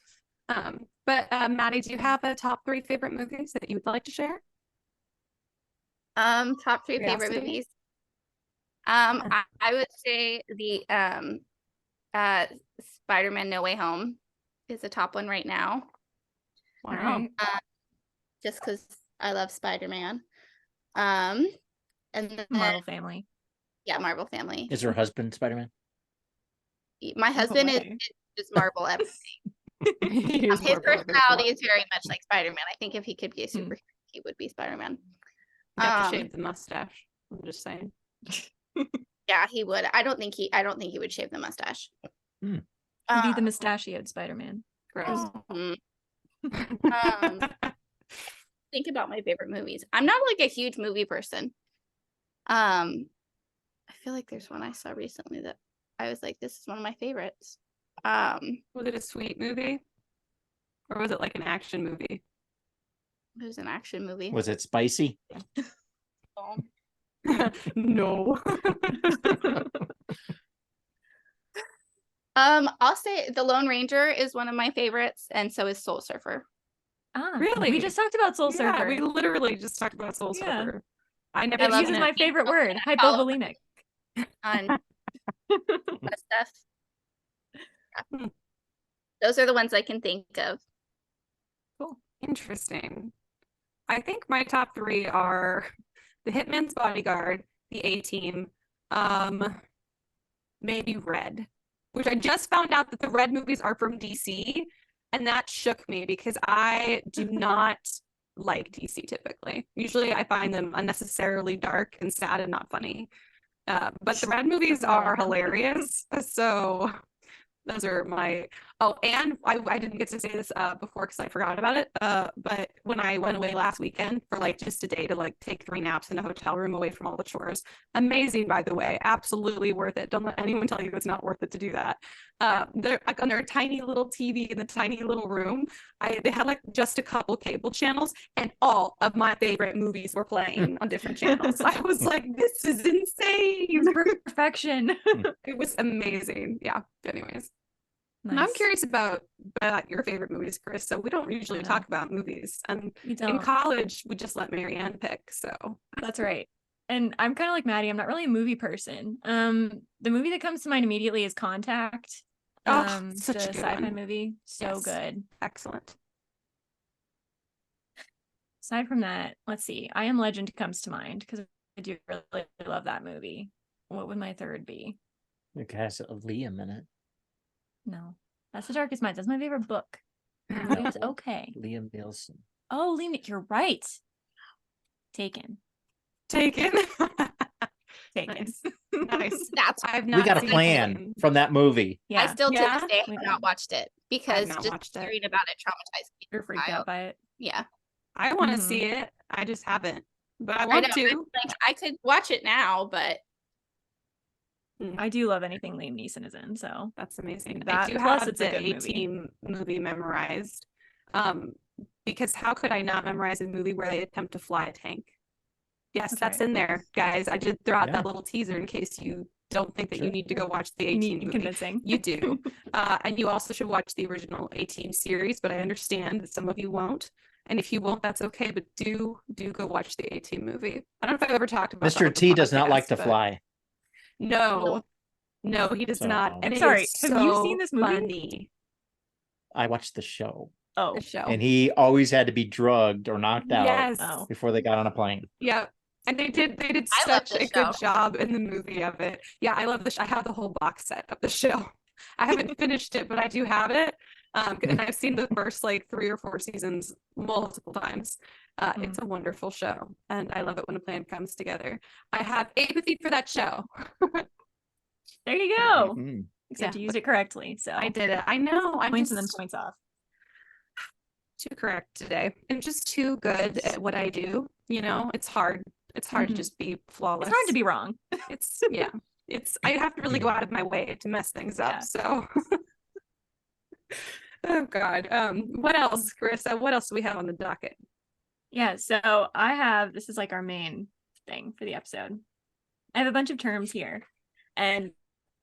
enough. But Maddie, do you have a top 3 favorite movies that you would like to share? Top 3 favorite Curiosity. movies. I would say the Spider-Man No Way Home is the top one right now, Wow. Alright. just because I love Spider-Man. And then Marvel family. yeah, Marvel family. Is her husband Spider-Man? My husband is way. just Marvel everything. He is His more Marvel. personality is very much like Spider-Man. I think if he could be a Hmm. superhero, he would be Spider-Man. You have to Um, shave the mustache. I'm just saying. Yeah, he would. I don't think he would shave the mustache. Hmm. He'd be the mustachioed Spider-Man. Gross. Mhm. Think about my favorite movies. I'm not like a huge movie person. I feel like there's one I saw recently that I was like, this is one of my favorites. Was it a sweet movie? Or was it like an action movie? It was an action movie. Was it spicy? No. I'll say The Lone Ranger is one of my favorites, and so is Soul Surfer. Really? We just talked about Soul Yeah, Surfer. we literally just talked about Soul Yeah. Surfer. I never I It love uses seen my it. favorite word, Follow- hypovolemic. On that stuff. Hmm. Those are the ones I can think of. Interesting. I think my top 3 are The Hitman's Bodyguard, The A-Team, maybe Red, which I just found out that the Red movies are from DC, and that shook me because I do not like DC typically. Usually I find them unnecessarily dark and sad and not funny. But the Red movies are hilarious. So those are my and I didn't get to say this before because I forgot about it. But when I went away last weekend for like just a day to like take 3 naps in a hotel room away from all the chores, amazing by the way, absolutely worth it. Don't let anyone tell you it's not worth it to do that. They're like on their tiny little TV in the tiny little room. They had like just a couple cable channels, and all of my favorite movies were playing on different channels. I was like, this is insane. Perfection. It was amazing. Yeah. Anyways. And I'm Nice. curious about your favorite movies, Chris. So we don't usually Yeah. talk about movies. And You in don't. college, we just let Marianne pick. So That's right. And I'm kind of like Maddie. I'm not really a movie person. The movie that comes to mind immediately is Contact. such The a good sci-fi one. movie. So Yes. good. Excellent. Aside from that, let's see. I Am Legend comes to mind because I do really love that movie. What would my third be? It has a Liam in it. No, that's The Darkest Minds. That's my favorite book. The movie was okay. Liam Nielsen. Oh, Liam, you're right. Taken. Taken. Taken. Nice. Nice. That's I've We not got a seen plan Taken. from that movie. Yeah, I still to Yeah? this day We have did. not watched it because not just watched it. hearing about it traumatized me. you're freaked out by it. Yeah. I want to Mhm. see it. I just haven't. But I I want know. to. Like I could watch it now, but I do love anything Liam Neeson is in, so That's amazing. That- I do plus have it's a the good movie. A-Team movie memorized. Because how could I not memorize a movie where they attempt to fly a tank? Yes, That's that's right. in there, guys. I did throw out Yeah. that little teaser in case you don't think that you Sure. need to go watch the you A-Team need movie. convincing. You do. And you also should watch the original A-Team series, but I understand that some of you won't. And if you won't, that's okay. But do go watch the A-Team movie. I don't know if I've ever talked about that Mr. on the T does not like podcast, to but fly. No, he does not. So- And it Sorry, is have you so seen this movie? funny. I watched the show, Oh, The show. and he always had to be drugged or knocked out Yes. Oh. before they got on a plane. Yeah. And they did I love such the a good show. job in the movie of it. Yeah, I love the show. I have the whole box set of the show. I haven't finished it, but I do have it. And I've seen the first like 3 or 4 seasons multiple times. It's a wonderful show, and I love it when a plan comes together. I have Aeipathy for that show. there you go. Mhm. Except Yeah, you used it correctly, so I did it. I know. I'm points just and then points off. too correct today. I'm just too good at what I do. You know, it's hard. It's hard to Mhm. just be flawless. It's hard to be wrong. It's yeah. It's I have to really go out of my way to mess things up. Yeah. So oh God. What else, Carissa? What else do we have on the docket? Yeah, so this is like our main thing for the episode. I have a bunch of terms here, and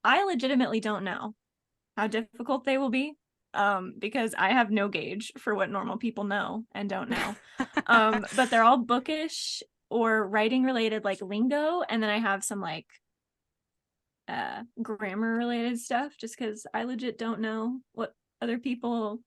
I legitimately don't know how difficult they will be, because I have no gauge for what normal people know and don't know. But they're all bookish or writing related, like lingo, and then I have some like grammar related stuff, just because I legit don't know what other people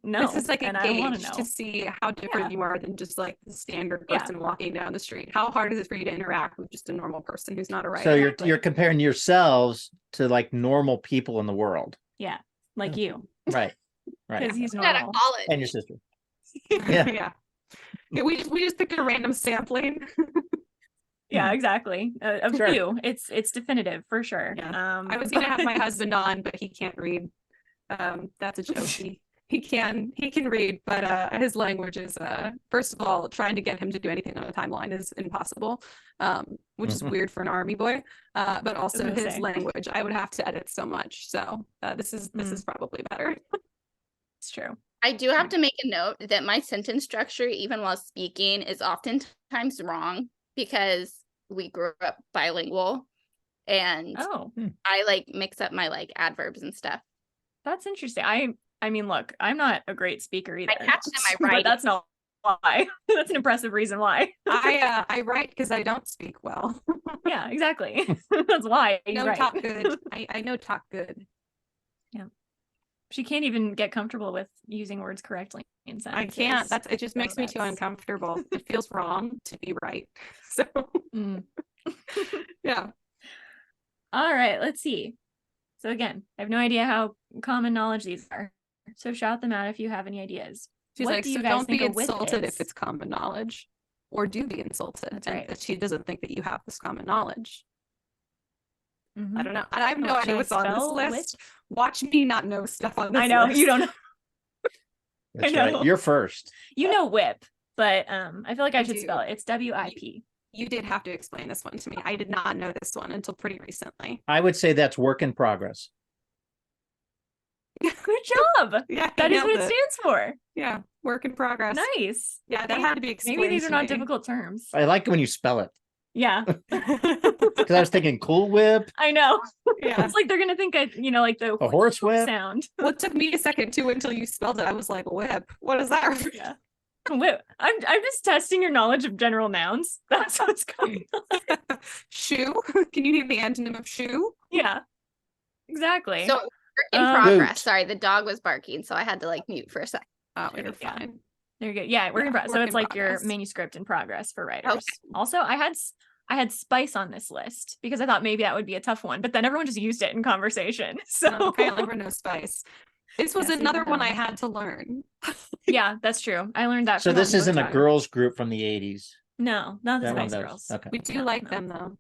know. This is like a and I want gauge to know. to see how different Yeah. you are than just like the standard Yeah. person walking down the street. How hard is it for you to interact with just a normal person who's not a writer? So Exactly. you're comparing yourselves to like normal people in the world, Yeah, like you, right? Right. because he's out of normal. college. And your sister. yeah. Yeah. Yeah, we just picked a random sampling. Yeah, exactly. Of Sure. you, it's definitive for sure. Yeah. I was gonna have my husband on, but he can't read. That's a joke. He can read, but his language is first of all, trying to get him to do anything on a timeline is impossible, which is weird for an army boy. But also gonna his say. language, I would have to edit so much. So this is probably better. It's true. I do have to make a note that my sentence structure, even while speaking, is oftentimes wrong because we grew up bilingual, and Oh, I like mix up my like adverbs and stuff. that's interesting. I mean, look, I'm not a great speaker either. catch it in my but writing. that's not why. That's an impressive reason why. I write because I don't speak well. Yeah, exactly. That's why you No write. talk good. I know talk good. She can't even get comfortable with using words correctly in I sentences. can't. It just makes me too that's- uncomfortable. It feels wrong to be right. So Mm. yeah. All right, let's see. So again, I have no idea how common knowledge these are. So shout them out if you have any ideas. She's What like, do you so guys don't be think a whip insulted is? if it's common knowledge, or do be insulted. That's and right. that she doesn't think that you have this common knowledge. Mhm. I don't know. I have no Oh, idea should I what's on this spell whip? list. Watch me not know stuff on this I know list. you don't know. That's I know. right. You're first. You know whip, but I feel like I I should do. spell it. It's WIP. You did have to explain this one to me. I did not know this one until pretty recently. I would say that's work in progress. Good job. Yeah, That you is what nailed it stands for. Yeah, work in progress. Nice. Yeah, that had to be explained. Maybe these are to not me. difficult terms. I like it when you spell it Yeah, because I was thinking Cool Whip, I know. Yeah. It's like they're gonna think like the a horse whip. sound. Well, it took me a second too until you spelled it. I was like, whip. What is that? Yeah. Whip. I'm just testing your knowledge of general nouns. That's what's going on. Shoe? Can you name the antonym of shoe? Yeah. Exactly. So work in Um, progress. Boot. Sorry, the dog was barking, so I had to like mute for a second. Oh, you're Yeah. fine. there you go. Yeah, work in Yeah, progress. So work it's in like your progress. manuscript in progress for writers. Okay. Also, I had spice on this list because I thought maybe that would be a tough one, but then everyone just used it in conversation. So No, apparently we're no spice. This was Yes, another even one I though- had to learn. yeah, that's true. I learned that. So from this Helmut isn't a Book. girls group from the 80s. No, not the That one Spice does. Girls. Okay. We do No, like no. them though.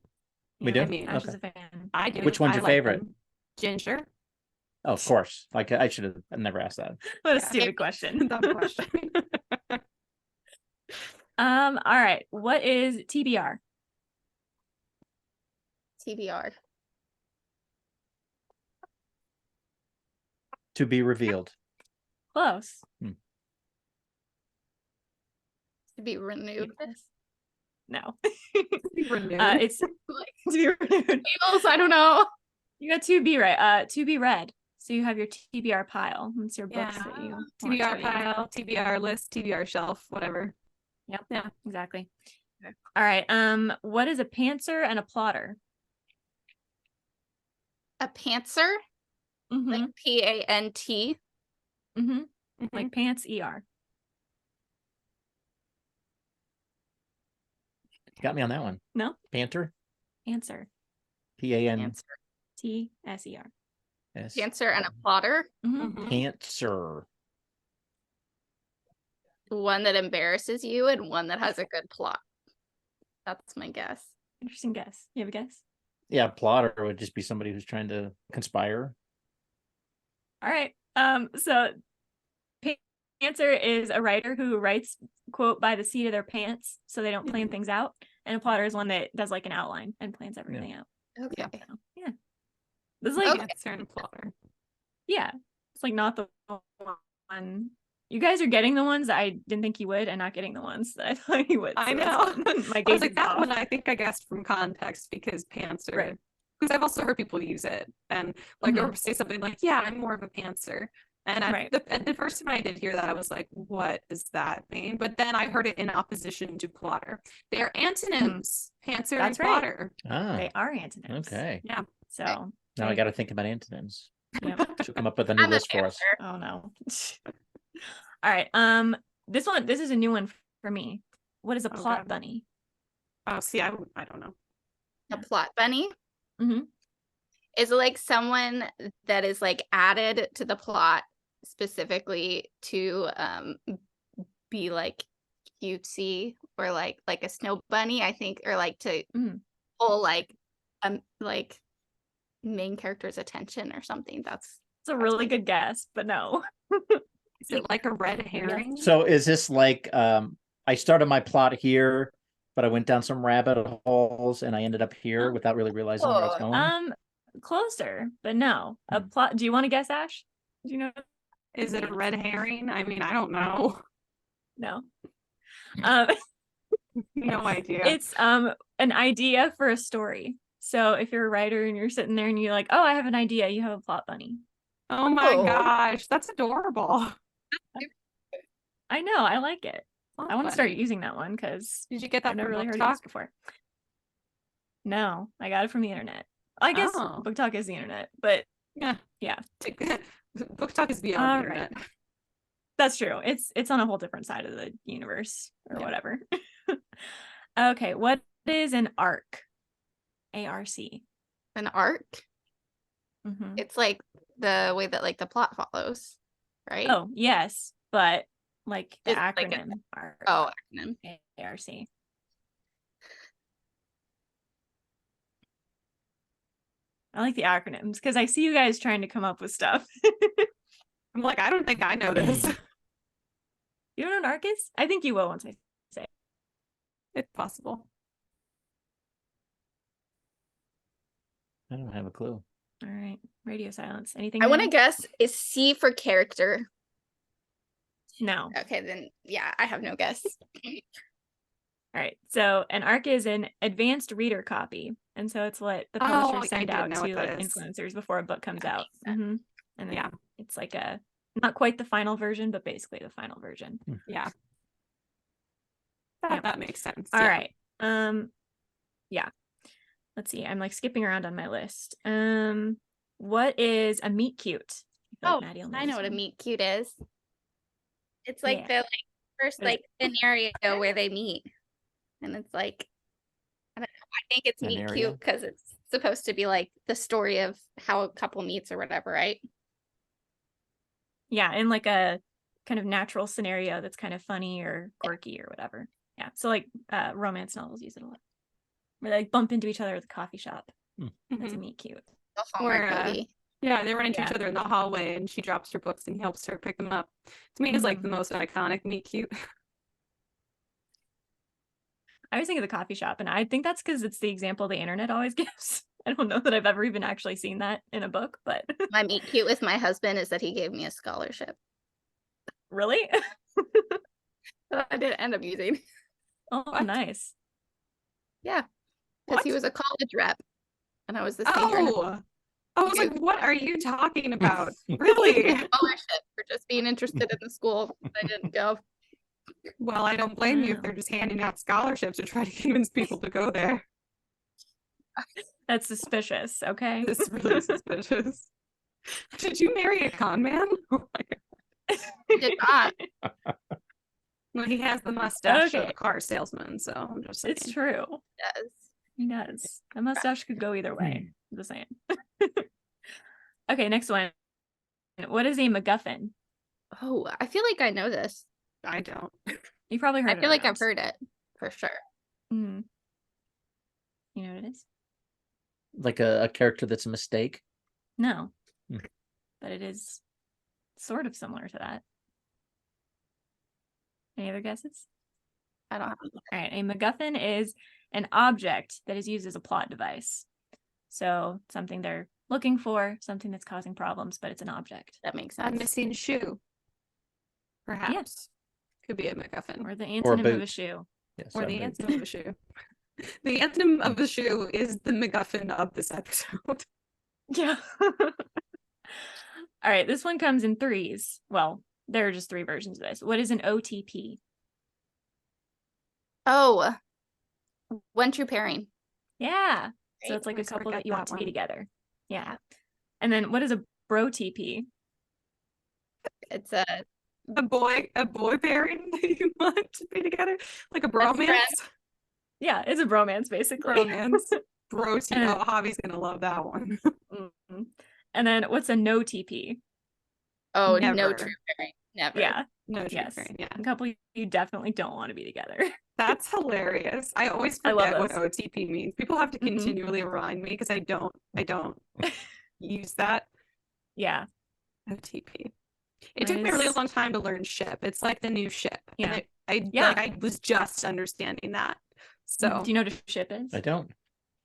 We Yeah, do? mean, Ash Okay. is a fan. I do. Which one's I your like favorite? them. Ginger. Oh, of course. Like I should have never asked that. What a Yeah. stupid question. Dumb question. All right. What is TBR? TBR. To be revealed. Close. To be renewed. No. Be renewed. It's to be renewed. Beatles, I don't know. You got 2B right. To be read. So you have your TBR pile. That's your books Yeah. that you want to TBR read. pile, TBR list, TBR shelf, whatever. Yep. Yeah. Exactly. Okay. All right. What is a pantser and a plotter? A pantser, Mm-hmm. like PANT. Mm-hmm. Mhm. Like pants ER. Got me on that one. No? Panther. Pantser. P-A-N-S. TSER. Pantser and a plotter. Mm-hmm. Mhm. Pantser. One that embarrasses you and one that has a good plot. That's my guess. Interesting guess. You have a guess? Yeah, plotter would just be somebody who's trying to conspire. All right. So pantser is a writer who writes, quote, by the seat of their pants, so they don't plan things out. And a plotter is one that does like an outline and plans everything out. Okay. So, yeah. This is like, Okay. Pantser and a plotter. yeah, it's like not the one. You guys are getting the ones that I didn't think you would, and not getting the ones that I thought you would. I so know. that's fun. My I was gauge like, is that off. one I think I guessed from context because pantser. Right. Because I've also heard people use it and like Mhm. or say something like, yeah, I'm more of a pantser. And Right. the first time I did hear that, I was like, what does that mean? But then I heard it in opposition to plotter. They are antonyms. Pantser That's and right. plotter. Ah, They are antonyms. okay. Yeah. So Now I got to think about antonyms. yeah. She'll come up with a new I'm a list for us. pantser. Oh no. All right. This is a new one for me. What is a Oh, plot God. bunny? Oh, see, I don't know. A plot bunny. Mhm. Is it like someone that is like added to the plot specifically to be like cutesy or like a snow bunny, I think, or like to Mhm. pull like main character's attention or something. That's It's a really good guess, but no. Is it like a red herring? So is this like I started my plot here, but I went down some rabbit holes and I ended up here without really realizing where I was going? Closer, but no. A plot. Do you want to guess, Ash? Do you know? Is it a red herring? I mean, I don't know. No. No idea. It's an idea for a story. So if you're a writer and you're sitting there and you're like, oh, I have an idea, you have a plot bunny. Oh my Oh. gosh, that's adorable. I know, I like it. Plot I want to start bunny. using that one because Did you get I've that never from really heard Book of this Talk? before. No, I got it from the internet. I guess Oh. Book Talk is the internet, but Yeah. yeah, Book Talk is beyond All the right. internet. that's true. It's on a whole different side of the universe or Yeah. whatever. Okay, what is an arc? A-R-C. an arc. Mhm. It's like the way that like the plot follows, right? Oh, yes, but like the It's like a- acronym arc. Oh, acronym. A-R-C. I like the acronyms because I see you guys trying to come up with stuff. I'm like, I don't think I know this. You don't know what an arc is? I think you will once I say it. It's possible. I don't have a clue. All right. Radio silence. Anything? I want to new? guess is C for character. No. Okay, then yeah, I have no guess. All right. So an arc is an advanced reader copy. And so it's what the Oh, publishers I send did out know to what that like is. influencers before a book comes That out. makes sense. Mhm. And then Yeah. it's like a not quite the final version, but basically the final version. Yeah. Yeah. That makes sense. All yeah. right. Yeah. Let's see. I'm like skipping around on my list. What is a meet cute? I feel like Oh, Maddie will I know this what a one. meet cute is. It's like Yeah. the like first What is like scenario where they meet, and it's like I don't know. I think it's meet Scenario? cute because it's supposed to be like the story of how a couple meets or whatever, right? Yeah, in like a kind of natural scenario that's kind of funny or quirky or whatever. Yeah. So like romance novels use it a lot. Where they like bump into each other at the coffee shop. That's a meet cute. The Hallmark Or, movie. Yeah, they run into Yeah. each other in the hallway and she drops her books and he helps her pick them up. To me, it's like the most iconic meet cute. I always think of the coffee shop, and I think that's because it's the example the internet always gives. I don't know that I've ever even actually seen that in a book, but My meet cute with my husband is that he gave me a scholarship really? that I didn't end up using. Oh, What? nice. Yeah, because he What? was a college rep, and I was the senior in a Oh, I was like, Dude. what are you talking about? Really? scholarship for just being interested in the school. I didn't go. Well, I don't blame you if Wow. they're just handing out scholarships to try to convince people to go there. That's suspicious, okay? This is really suspicious. Did you marry a con man? Oh my God. I did not. Well, he has the mustache of Okay. a car salesman, so I'm just saying. It's true. Yes. He does. A mustache could go either way. I'm just saying. Okay, next one. What is a MacGuffin? Oh, I feel like I know this. I don't. You probably heard I it feel like around. I've heard it for sure. Mm. You know what it is? Like a character that's a mistake. No. Hmm. But it is sort of similar to that. Any other guesses? I don't have. All right. A MacGuffin is an object that is used as a plot device. So something they're looking for, something that's causing problems, but it's an object. That makes A sense. missing shoe. Perhaps. Could be a MacGuffin. Or the antonym of a boot. shoe. Yes. Or the anthem of a shoe. The anthem of a shoe is the MacGuffin of this episode. Yeah. All right. This one comes in threes. Well, there are just three versions of this. What is an OTP? Oh, one true pairing. Yeah. So Right, it's like a always couple forget that you want that to be one. together. Yeah. And then what is a bro TP? It's a A boy pairing that you want to be together. Like a friend. bromance. Yeah, it's a bromance basically. Bromance. Bro T. And- Oh, Javi's gonna love that one. Mhm. And then what's a no TP? no Never. true pairing. Never. Yeah. No true Yes. pairing, yeah. A couple you definitely don't want to be together. That's hilarious. I always I love forget what those. OTP means. People have to Mhm. continually remind me because I don't use that Yeah. OTP. Mine It took me a really is- long time to learn ship. It's like the new ship. Yeah. And Yeah. I was just understanding that. So Do you know what a ship is? I don't.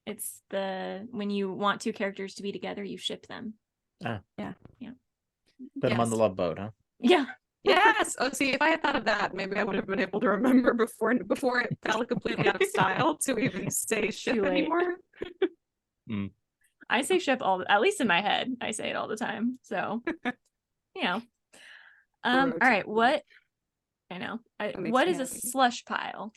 It's when you want two characters to be together, you ship them. Put them Yes. on the love boat, huh? Yeah. Yes. Oh, see, if I had thought of that, maybe I would have been able to remember before it fell completely out of style to even say ship Too late. anymore. I say ship at least in my head. I say it all the time. So, you know. All right. Rotate. What? I know. makes What me is a happy. slush pile?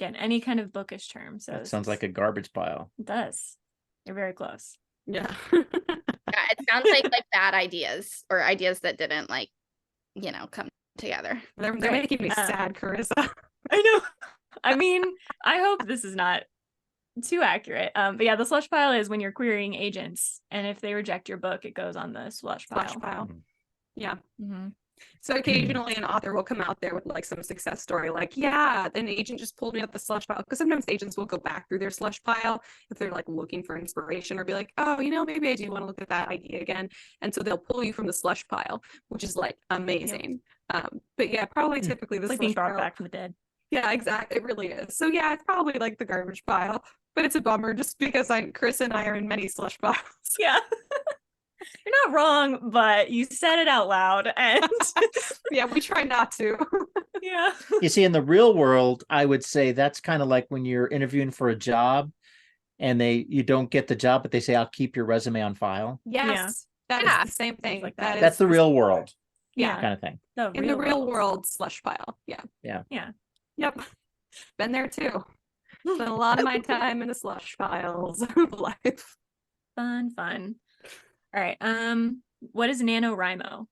Again, any kind of bookish term. So That this sounds is- like a garbage pile. It does. You're very close. Yeah. Yeah, it sounds like bad ideas or ideas that didn't come together. They're Right. making me sad, Carissa. I know. I mean, I hope this is not too accurate. But yeah, the slush pile is when you're querying agents, and if they reject your book, it goes on the slush pile. Slush pile. Mhm. Yeah. Mm-hmm. So occasionally an author will come out there with like some success story, like, yeah, an agent just pulled me out the slush pile. Because sometimes agents will go back through their slush pile if they're like looking for inspiration or be like, oh, maybe I do want to look at that idea again. And so they'll pull you from the slush pile, which is like amazing. But yeah, probably typically the It's like being slush brought pile. back from the dead. Yeah, exactly. It really is. So yeah, it's probably like the garbage pile, but it's a bummer just because Chris and I are in many slush piles. Yeah. You're not wrong, but you said it out loud, and Yeah, we try not to. yeah. You see, in the real world, I would say that's kind of like when you're interviewing for a job and you don't get the job, but they say, I'll keep your resume on file. Yes, that is Yeah. the same thing. like That that. is That's the real world yeah. kind of thing. In the real world slush pile. Yeah. Yeah. Yeah. Yep. Been there too. Spent a lot of my time in the slush piles of life. Fun. All right. What is NaNoWriMo? Oh,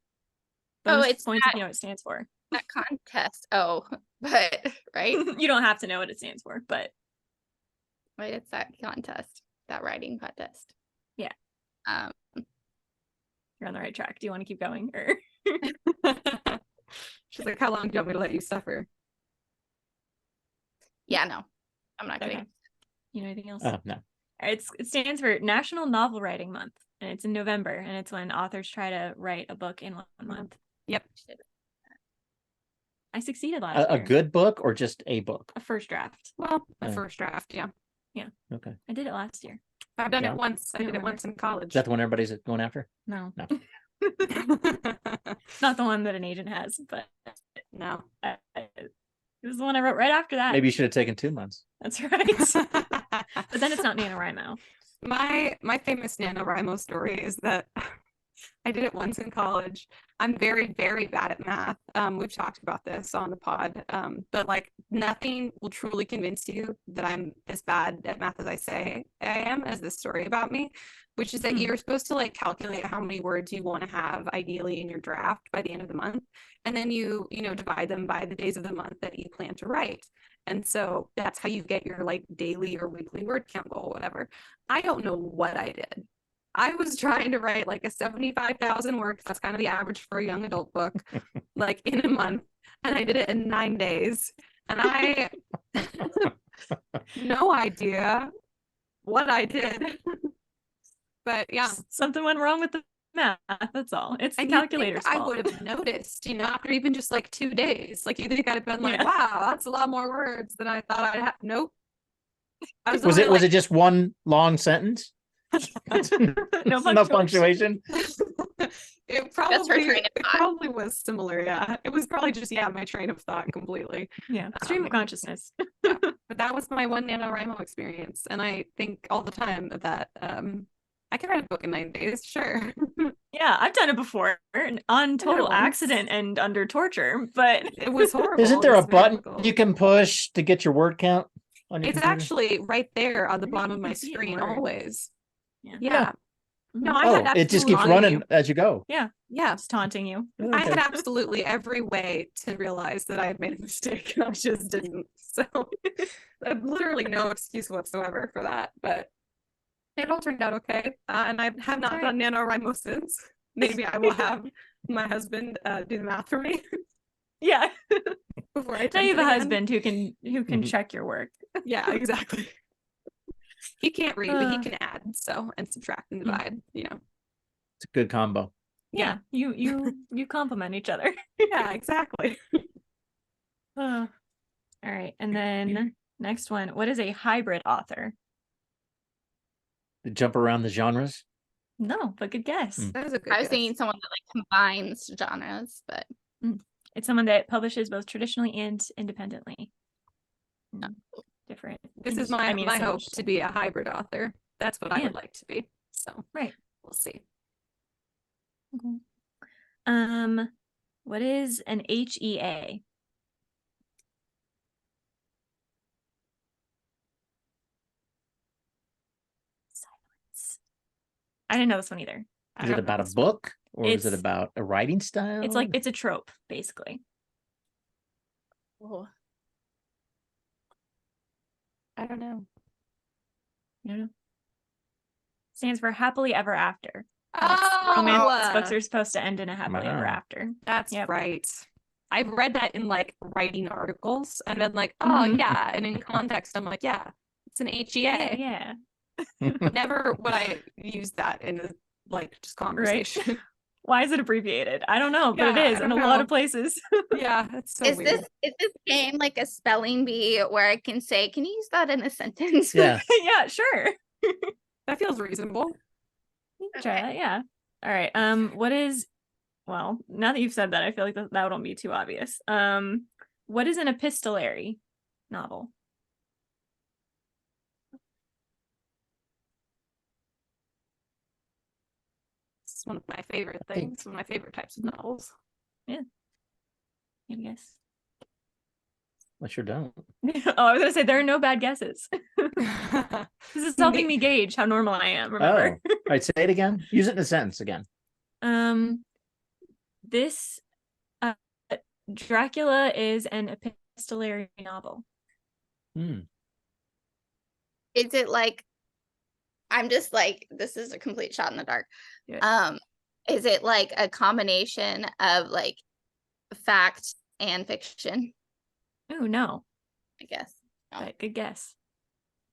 Bonus it's points if you know what it stands for. That contest. Oh, but right. You don't have to know what it stands for, but Right, it's that contest, that writing contest. Yeah. Um, you're on the right track. Do you want to keep going? Or She's like, how long do you want me to let you suffer? Yeah, no, I'm not Okay. kidding. You know anything else? No. It stands for National Novel Writing Month, and it's in November, and it's when authors try to write a book in 1 month. Yep. I succeeded last A year. good book or just a book? A first draft. Well, the Yeah. first draft, yeah. Okay. I did it last year. I've done Yeah. it once. I Don't did it remember. once in college. Is that the one everybody's going after? No, No. not the one that an agent has, but No. it was the one I wrote right after that. Maybe you should have taken 2 months. That's right. But then it's not NaNoWriMo. My famous NaNoWriMo story is that I did it once in college. I'm very, very bad at math. We've talked about this on the pod. But like nothing will truly convince you that I'm as bad at math as I say I am as this story about me, which is that you're supposed to like calculate how many words you want to have ideally in your draft by the end of the month. And then you divide them by the days of the month that you plan to write. And so that's how you get your like daily or weekly word count goal, whatever. I don't know what I did. I was trying to write like a 75,000 word, that's kind of the average for a young adult book, like in a month. And I did it in 9 days. And I no idea what I did. But yeah. Something went wrong with the math. That's all. It's the And you'd think calculator's I fault. would have noticed, after even just like 2 days. Like you think I'd have been like, Yeah. wow, that's a lot more words than I thought I'd have. Nope. I Was it just one long sentence? No No punctuation. It That's her probably train of it thought. probably was similar, yeah. It was probably just my train of thought completely. Yeah. Stream of consciousness. But that was my one NaNoWriMo experience, and I think all the time that I can write a book in 9 days, sure. Yeah, I've done it before on total once. accident and under torture, but It was horrible. Isn't there It a was very button difficult. you can push to get your word count on your It's computer? actually right there on the Yeah, bottom you of my can see it screen blurred. always. Yeah. Yeah. No, I Oh, had it just keeps absolutely- running as you go. Yeah, Yeah. it's taunting you. I had Okay. absolutely every way to realize that I had made a mistake, and I just didn't. So I have literally no excuse whatsoever for that. But it all turned out okay. And I have not right. done NaNoWriMo since. Maybe I will have my husband do the math for me Yeah. before I Now attempt you it have a again. husband who can Mhm. check your work. Yeah, exactly. He can't read, but he Uh. can add, and subtract and divide. It's a good combo. Yeah, you complement each other. Yeah, exactly. All right, and then next one. What is a hybrid author? To jump around the genres. No, but good guess. That was a good I was guess. thinking someone that like combines genres, but It's someone that publishes both traditionally and independently. Different. This is industry- my I mean, same hope industry. to be a hybrid author. That's what I Yeah. would like to be. So Right. we'll see. What is an HEA? Silence. I didn't know this one either. Is it about a book or is it It's- about a writing style? It's like it's a trope, basically. oh, I don't know. You know? Stands for happily ever after. Oh, Romance books are supposed to end in a happily ever Wow. after. That's Yep. right. I've read that in like writing articles and been like, oh Mhm. yeah. And in context, I'm like, yeah, it's an HEA. Yeah. Never would I use that in a just conversation. Why is it abbreviated? I don't know, but Yeah, it is I in a don't lot know. of places. Yeah, that's so is weird. this game like a spelling bee where I can say, can you use that in a sentence? Yeah. Yeah, sure. That feels reasonable. You can try that, yeah. All right. What is well, now that you've said that, I feel like that won't be too obvious. What is an epistolary novel? It's one of my favorite things, one of my favorite types of novels. I guess. I sure don't. Oh, I was gonna say there are no bad guesses. This is helping me gauge how normal I am. Oh, Remember? all right. Say it again. Use it in a sentence again. This Dracula is an epistolary novel. Hmm. Is it like, I'm just like, this is a complete shot in the dark. Do it. Is it like a combination of like fact and fiction, Oh no, I guess. but good guess.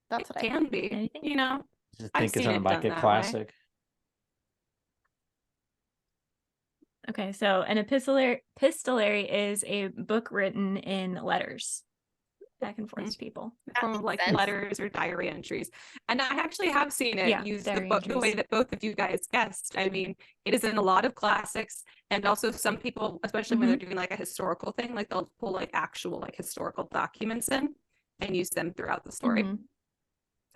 That's what It I can be. Anything? You know, Just I've think it's seen it like done a that way. classic. Okay, so an epistolary is a book written in letters, back and forth to people. in the form of makes like sense. letters or diary entries. And I actually have seen it Yeah, use the diary book the way entries. that both of you guys guessed. I mean, it is in a lot of classics, and also some people, especially when they're doing like a historical thing, like they'll pull like actual like historical documents in and use them throughout the story. Mhm.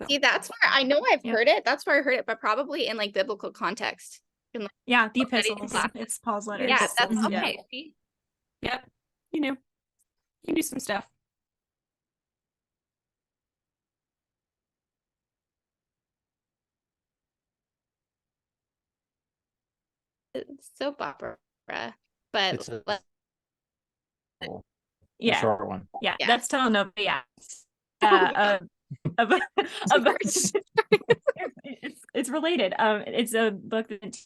So, See, that's where I know I've Yep. heard it. That's where I heard it, but probably in like biblical context. Yeah, the Studying epistles. classes. It's Paul's letters. Yeah, that's Mhm. yeah. okay. See? yep, you knew some stuff. It's soap opera, but It's a Yeah, short one. yeah, Yeah. that's telenovela. Yeah, a it's related. It's a book that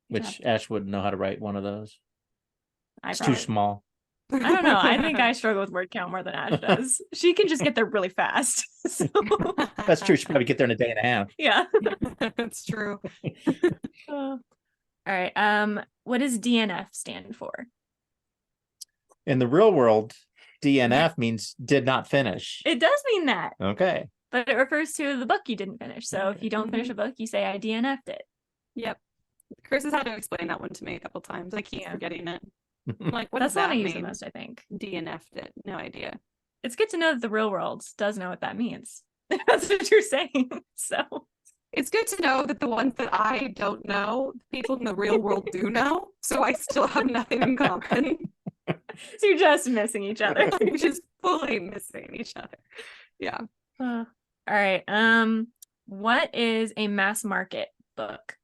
Which Ash wouldn't know how to write one of those. I It's too probably, small. I don't know. I think I struggle with word count more than Ash does. She can just get there really fast. So That's true. She'd probably get there in a day and a half. yeah. That's true. All right. What does DNF stand for? In the real world, DNF means did not finish. It does mean that, Okay. but it refers to the book you didn't finish. So if you don't finish a book, you say I DNF'd it. Yep. Chris has had to explain that one to me a couple times. I keep Yeah. forgetting it. I'm like, what That's does the one that I use the mean? most, I think. DNF'd it. No idea. It's good to know that the real world does know what that means. That's what you're saying. So It's good to know that the ones that I don't know, people in the real world do know. So I still have nothing in common. so you're just missing each other. We're just fully missing each other. Yeah. All right. What is a mass market book?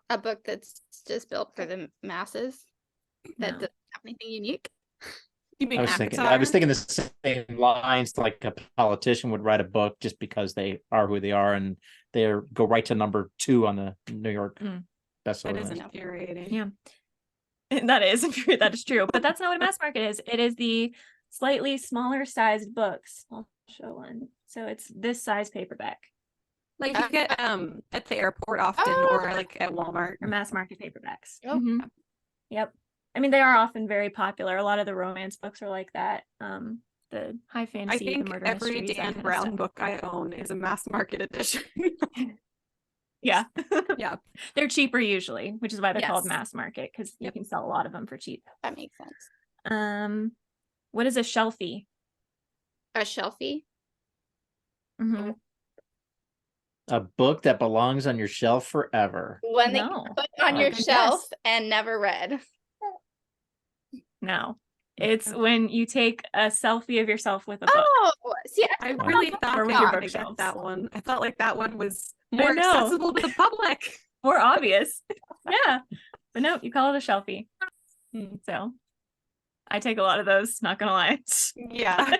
A book that's just built for the masses that No. doesn't have anything unique. You mean I was Avatar? thinking the same lines, like a politician would write a book just because they are who they are, and they go right to number 2 on the New York bestseller That is list. infuriating. Yeah. That is true, but that's not what a mass market is. It is the slightly smaller sized books. I'll show one. So it's this size paperback, Like you get at the airport often, or like at Walmart. or mass market paperbacks. Oh. Mhm. Yep. I mean, they are often very popular. A lot of the romance books are like that. The high I fantasy, the think murder every mysteries, that Dan kind of Brown stuff. book I own is a mass market edition. Yeah. Yeah. They're cheaper usually, which is why they're called Yes. mass market, because you Yep. can sell a lot of them for cheap. That makes sense. What is a shelfie? A shelfie. Mm-hmm. A book that belongs on your shelf forever. One that No. you put on Oh, your good shelf guess. and never read. No. It's when you take a selfie of yourself with a book. Oh, see, I Wow. really Or thought with they your were going to bookshelves. get that one. I thought like that one was I more know. accessible to the public. More obvious. Yeah. But no, you call it a shelfie. Hmm. So I take a lot of those, not gonna lie. Yeah.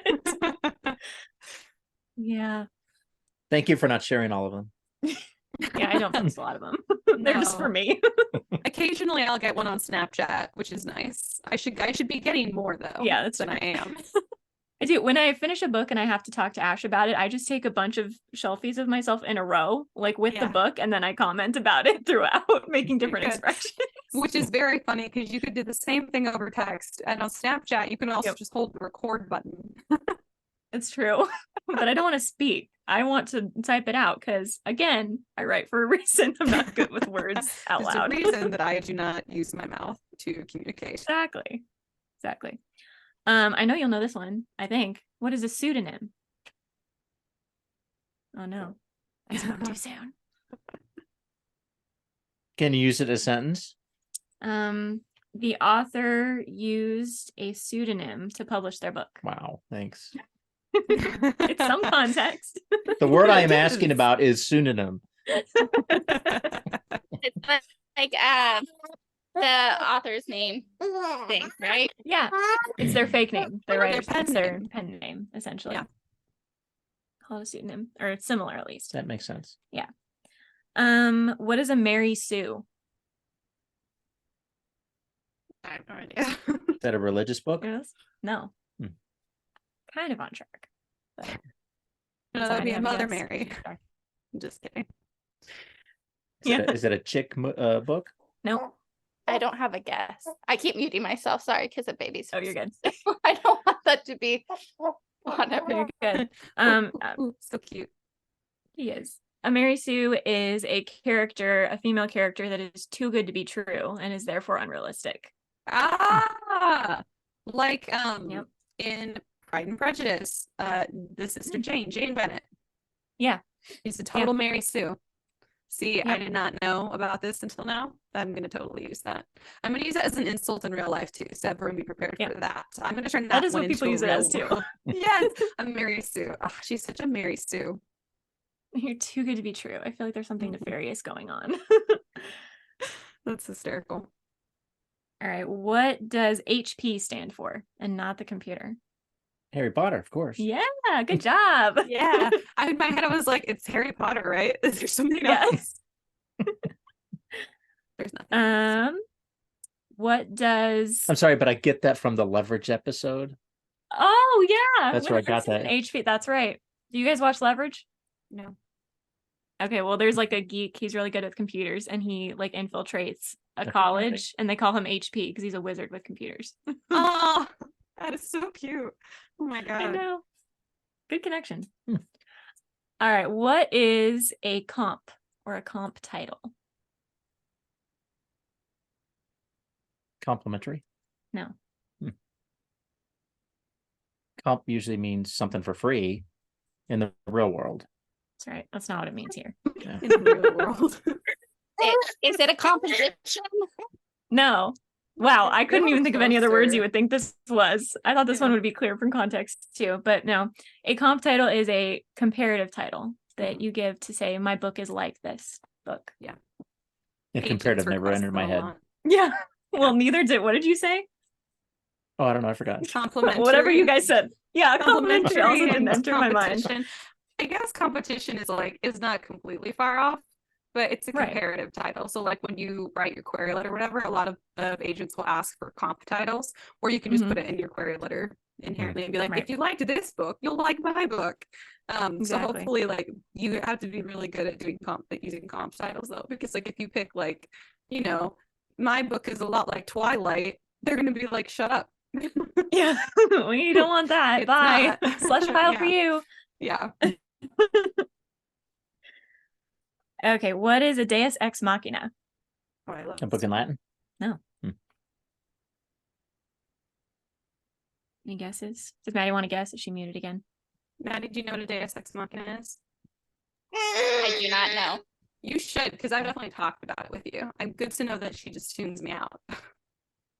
Yeah. Thank you for not sharing all of them. Yeah, I don't post a lot of them. They're just for No. me. Occasionally I'll get one on Snapchat, which is nice. I should be getting more though. Yeah, that's than true. I am. I do. When I finish a book and I have to talk to Ash about it, I just take a bunch of shelfies of myself in a row, like with the Yeah. book, and then I comment about it throughout, making different Good. expressions. Which is very funny because you could do the same thing over text. And on Snapchat, you can also Yep. just hold the record button. It's true. But I don't want to speak. I want to type it out because, again, I write for a reason. I'm not good with words out There's loud. a reason that I do not use my mouth to communicate. Exactly. I know you'll know this one, I think. What is a pseudonym? Oh no. I spoke too soon. Can you use it as a sentence? The author used a pseudonym to publish their book. Wow, thanks. It's some context. The word I am It asking is. about is pseudonym. It's like the author's name thing, right? Yeah, it's their fake name. They Their write pen it's their name. pen name, essentially. Yeah. Call it a pseudonym, or it's similar at least. That makes sense. What is a Mary Sue? have no idea. Is that a religious book? Yes. No. Hmm. Kind of on track. But No, that'd be a Anybody have Mother guess? Mary. I'm just kidding. Is it a chick book? No. I don't have a guess. I keep muting myself. Sorry, because the baby's. Oh, you're good. I don't want that to be whatever. You're good. Ooh, so cute. He is. A Mary Sue is a character, a female character that is too good to be true and is therefore unrealistic. Ah, like Yep. in Pride and Prejudice, the sister Jane Bennett. Yeah. She's a total Mary Sue. See, I Yep. did not know about this until now. I'm going to totally use that. I'm going to use it as an insult in real life too, so everyone be prepared Yeah. for that. So I'm going to turn That that is one what people into use a it as real too. world. Yes, a Mary Sue. Oh, she's such a Mary Sue. You're too good to be true. I feel like there's something Mhm. nefarious going on. That's hysterical. All right. What does HP stand for and not the computer? Harry Potter, of course. Yeah. Good job. Yeah, in my head I was like, it's Harry Potter, right? Is there something else? Yes. There's nothing. What does I'm sorry, but I get that from the Leverage episode. Oh yeah. That's where I got that. HP. That's right. Do you guys watch Leverage? No. Okay, well, there's like a geek. He's really good with computers, and he like infiltrates a Okay. college, and they call him HP because he's a wizard with computers. Oh, that is so cute. Oh my I god. know. Good connection. Hmm. All right, what is a comp or a comp title? Complimentary. No. Comp usually means something for free in the real world. That's right. That's not what it means here. Yeah. In the real world. Is it a composition? No. Wow, I couldn't even think of any other words you Closer. would think this was. I thought this one Yeah. would be clear from context too, but no. A comp title is a comparative title that you give to say, my book is like this book. And Agents comparative never request entered my them a head. lot. Yeah. Well, neither did. What did you say? Oh, I don't know. I forgot. Complimentary. Whatever you guys said. Yeah, complimentary also and didn't enter my mind. competition. I guess competition is not completely far off, but it's a Right. comparative title. So like when you write your query letter or whatever, a lot of agents will ask for comp titles, or you can just put it in your query letter inherently and be like, Right. if you liked this book, you'll like my book. So Exactly. hopefully like you have to be really good at doing using comp titles though, because like if you pick like, you know, my book is a lot like Twilight, they're gonna be like, shut up. Yeah, we don't want that. It's Bye. not. Slush pile for Yeah. you. Yeah. Okay, what is a Deus Ex Machina? Oh, I love A this book in Latin. Any guesses? Does Maddie want to guess? Is she muted again? Maddie, do you know what a Deus Ex Machina is? I do not know. You should, because I've definitely talked about it with you. I'm good to know that she just tunes me out. I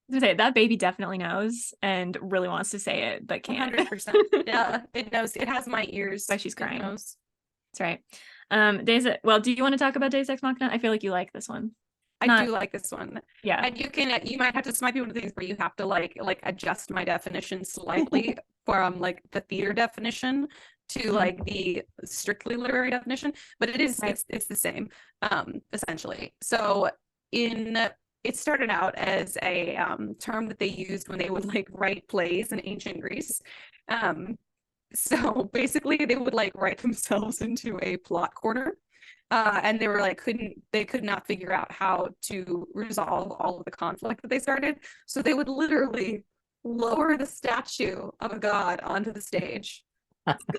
was gonna say, that baby definitely knows and really wants to say it, but can't. 100%. Yeah, it knows. It has my ears. Why she's It crying. knows. That's right. Well, do you want to talk about Deus Ex Machina? I feel like you like this one. I Not- do like this one. Yeah. And you might have to, this might be one of the things where you have to like adjust my definition slightly from like the theater definition to like the strictly literary definition, but it is, Right. it's the same, essentially. So it started out as a term that they used when they would like write plays in ancient Greece. So basically they would like write themselves into a plot corner. And they were like, they could not figure out how to resolve all of the conflict that they started. So they would literally lower the statue of a god onto the stage.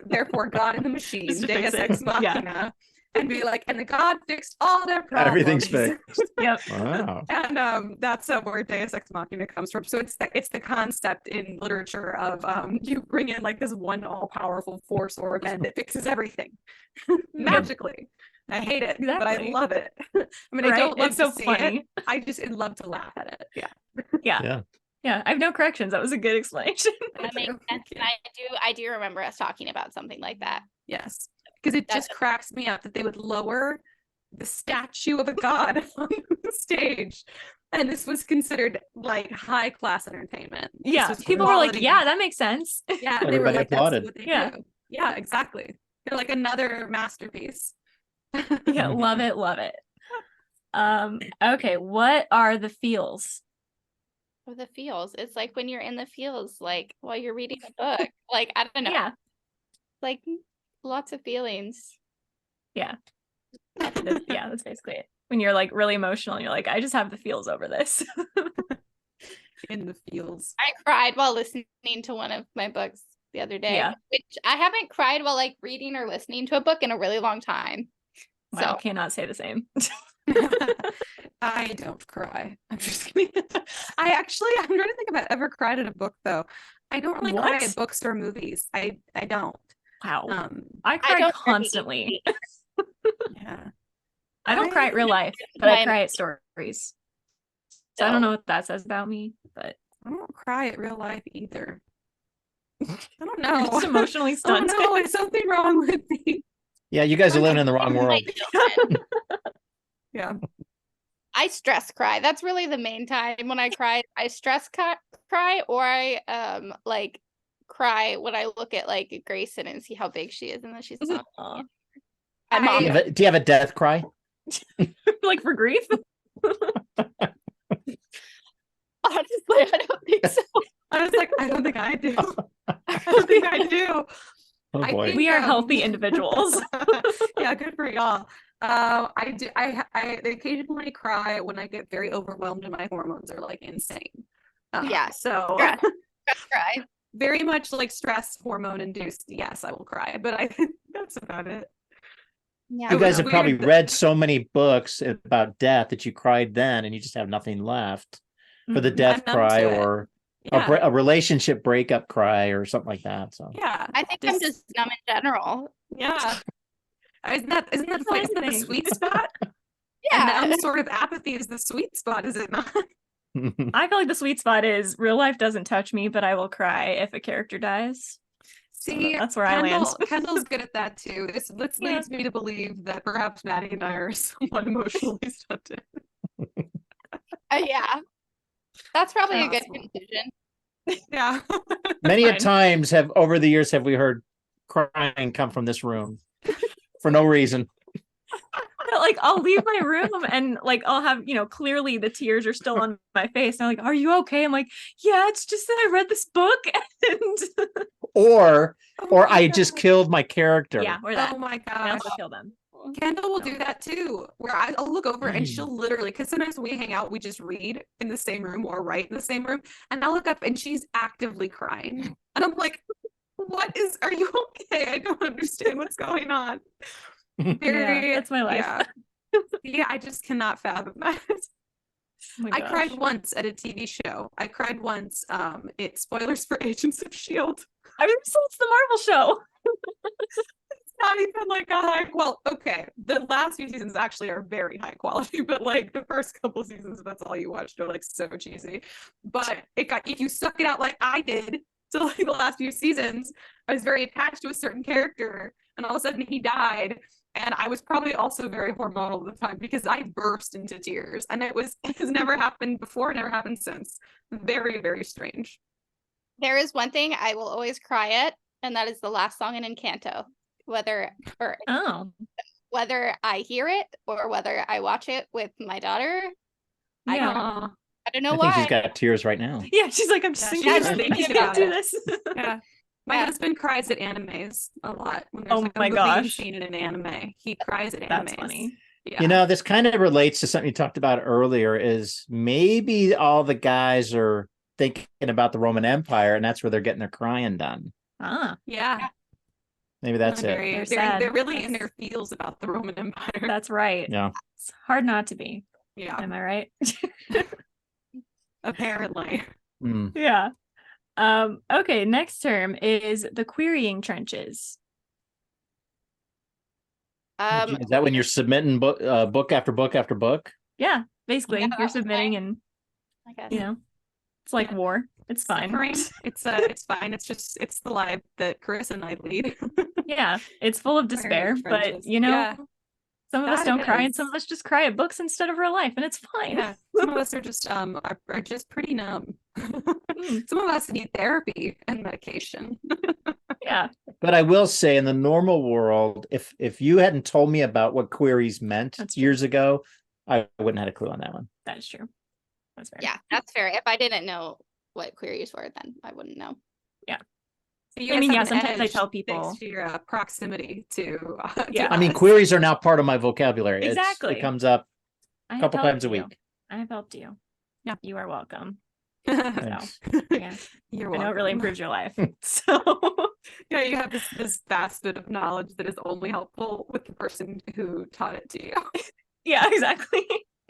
Therefore, God in the machine, Just to Deus fix it. Ex Machina, and be like, and the god fixed all their problems. Everything's fixed. Yep. Wow. And that's where Deus Ex Machina comes from. So it's the concept in literature of you bring in like this one all-powerful force or event that fixes everything magically. I hate it, but I Exactly. love it. I mean, I Right? don't love It's so to see funny. it. I just love to laugh at it. Yeah. Yeah. Yeah. Yeah. I have no corrections. That was a good explanation. That makes sense. Thank And I do remember us talking about something like that. Yes, because it just cracks me up that they would lower the statue of a god on the stage, and this was considered like high class entertainment. This Yeah. was People were like, quality. yeah, that makes sense. Yeah, they were Everybody like, applauded. that's what they Yeah. do. Yeah, exactly. They're like another masterpiece. Yeah. Love it. Love it. Okay. What are the feels? Or the feels. It's like when you're in the feels, like while you're reading a book. Like, I don't know. Yeah. Like lots of feelings. Yeah. That's basically it. When you're like really emotional and you're like, I just have the feels over this. In the feels. I cried while listening to one of my books the other day, Yeah. which I haven't cried while like reading or listening to a book in a really long time. Wow, So cannot say the same. I don't cry. I'm just kidding. I'm trying to think if I've ever cried at a book though. I don't really cry What? at books or movies. I don't. Wow. I cry don't constantly. Yeah. I don't cry at real life, but I cry at stories. So I don't know what that says about me, but I don't cry at real life either. I don't you're know. just emotionally Oh stunted. no, is something wrong with me? Yeah, you guys are living in the wrong world. Yeah. I stress cry. That's really the main time when I cry. I stress cry, or I like cry when I look at like Grayson and see how big she is and then she's not. Aw. Do you have a death cry? Like for grief? Honestly, I don't think so. I was like, I don't think I do. I don't think I do. Oh I boy. think, We are healthy individuals. Yeah, good for y'all. I do. I occasionally cry when I get very overwhelmed and my hormones are like insane. Yeah. So Stress cry. very much like stress hormone induced. Yes, I will cry, but that's about it. Yeah. You guys have weird probably that- read so many books about death that you cried then and you just have nothing left for the Mhm. death I'm numb cry to it. or Yeah, a relationship breakup cry or something like that. So yeah. I think I'm just numb in general. Yeah. Isn't that That's like what I the think. sweet spot? Yeah. And that sort of apathy is the sweet spot, is it not? I feel like the sweet spot is real life doesn't touch me, but I will cry if a character dies. See, That's where I land. Kendall's good at that too. This Yeah. leads me to believe that perhaps Maddie and I are somewhat emotionally stunted. Yeah. That's probably a good Possible. conclusion. Yeah. Many a Fine. times over the years have we heard crying come from this room for no reason. But, like I'll leave my room and like I'll have, clearly the tears are still on my face. And I'm like, are you okay? I'm like, yeah, it's just that I read this book and Or Oh my I just God. killed my character. yeah, or that. Oh my I gosh. also kill them. Kendall will do that too, where I'll look over and she'll literally, because sometimes when we hang out, we just read in the same room or write in the same room, and I'll look up and she's actively crying. And I'm like, are you okay? I don't understand what's going on. Very, that's my life. Yeah. Yeah, I just cannot fathom that. Oh my I gosh. cried once at a TV show. I cried once. It's spoilers for Agents of S.H.I.E.L.D. I mean, so it's the Marvel show. It's not even like a high okay. The last few seasons actually are very high quality, but like the first couple seasons, that's all you watched, are like so cheesy. But if you suck it out like I did to like the last few seasons, I was very attached to a certain character, and all of a sudden he died. And I was probably also very hormonal at the time because I burst into tears, and it has never happened before, never happened since. Very, very strange. There is one thing I will always cry at, and that is the last song in Encanto. Whether I hear it or whether I watch it with my daughter, Yeah. I don't know I why. think she's got tears right now. Yeah, she's like, I'm just Yeah, thinking she's about it. I thinking can't about do it. this. Yeah. My Yeah. husband cries at animes a lot. When there's Oh like a my movie gosh. scene in an anime, he cries at animes. That's funny. Yeah. This kind of relates to something you talked about earlier, is maybe all the guys are thinking about the Roman Empire and that's where they're getting their crying done. Ah, Yeah. Maybe that's They're it. very- They're they're, sad. they're really in their feels about the Roman Empire. that's right. Yeah. It's hard not to be. Yeah. Am I right? Apparently. Mm. Yeah. Okay, next term is the querying trenches. Is that when you're submitting book after book after book? Yeah, basically Yeah, you're submitting and I guess. it's like war. It's fine. Suffering. It's fine. It's the life that Karissa and I lead. Yeah, it's full of despair, but trenches. some of us That don't cry and is. some of us just cry at books instead of real life, and it's fine. Yeah, some of us are just pretty numb. Some of us need therapy and medication. Yeah. But I will say, in the normal world, if you hadn't told me about what queries meant That's true. years ago, I wouldn't have had a clue on that one. That is true. That's fair. Yeah, that's fair. If I didn't know what queries were, then I wouldn't know. So you I guys mean, have yeah, an sometimes I edge tell people- thanks to your proximity to Yeah. I mean, us. queries are now part of my vocabulary. Exactly. It comes up I a have couple helped times a you. week. I have helped you. Yeah. You are welcome. Thanks. Yeah. You're I know welcome. it really improves your life. So Yeah, you have this vast bit of knowledge that is only helpful with the person who taught it to you. yeah, exactly.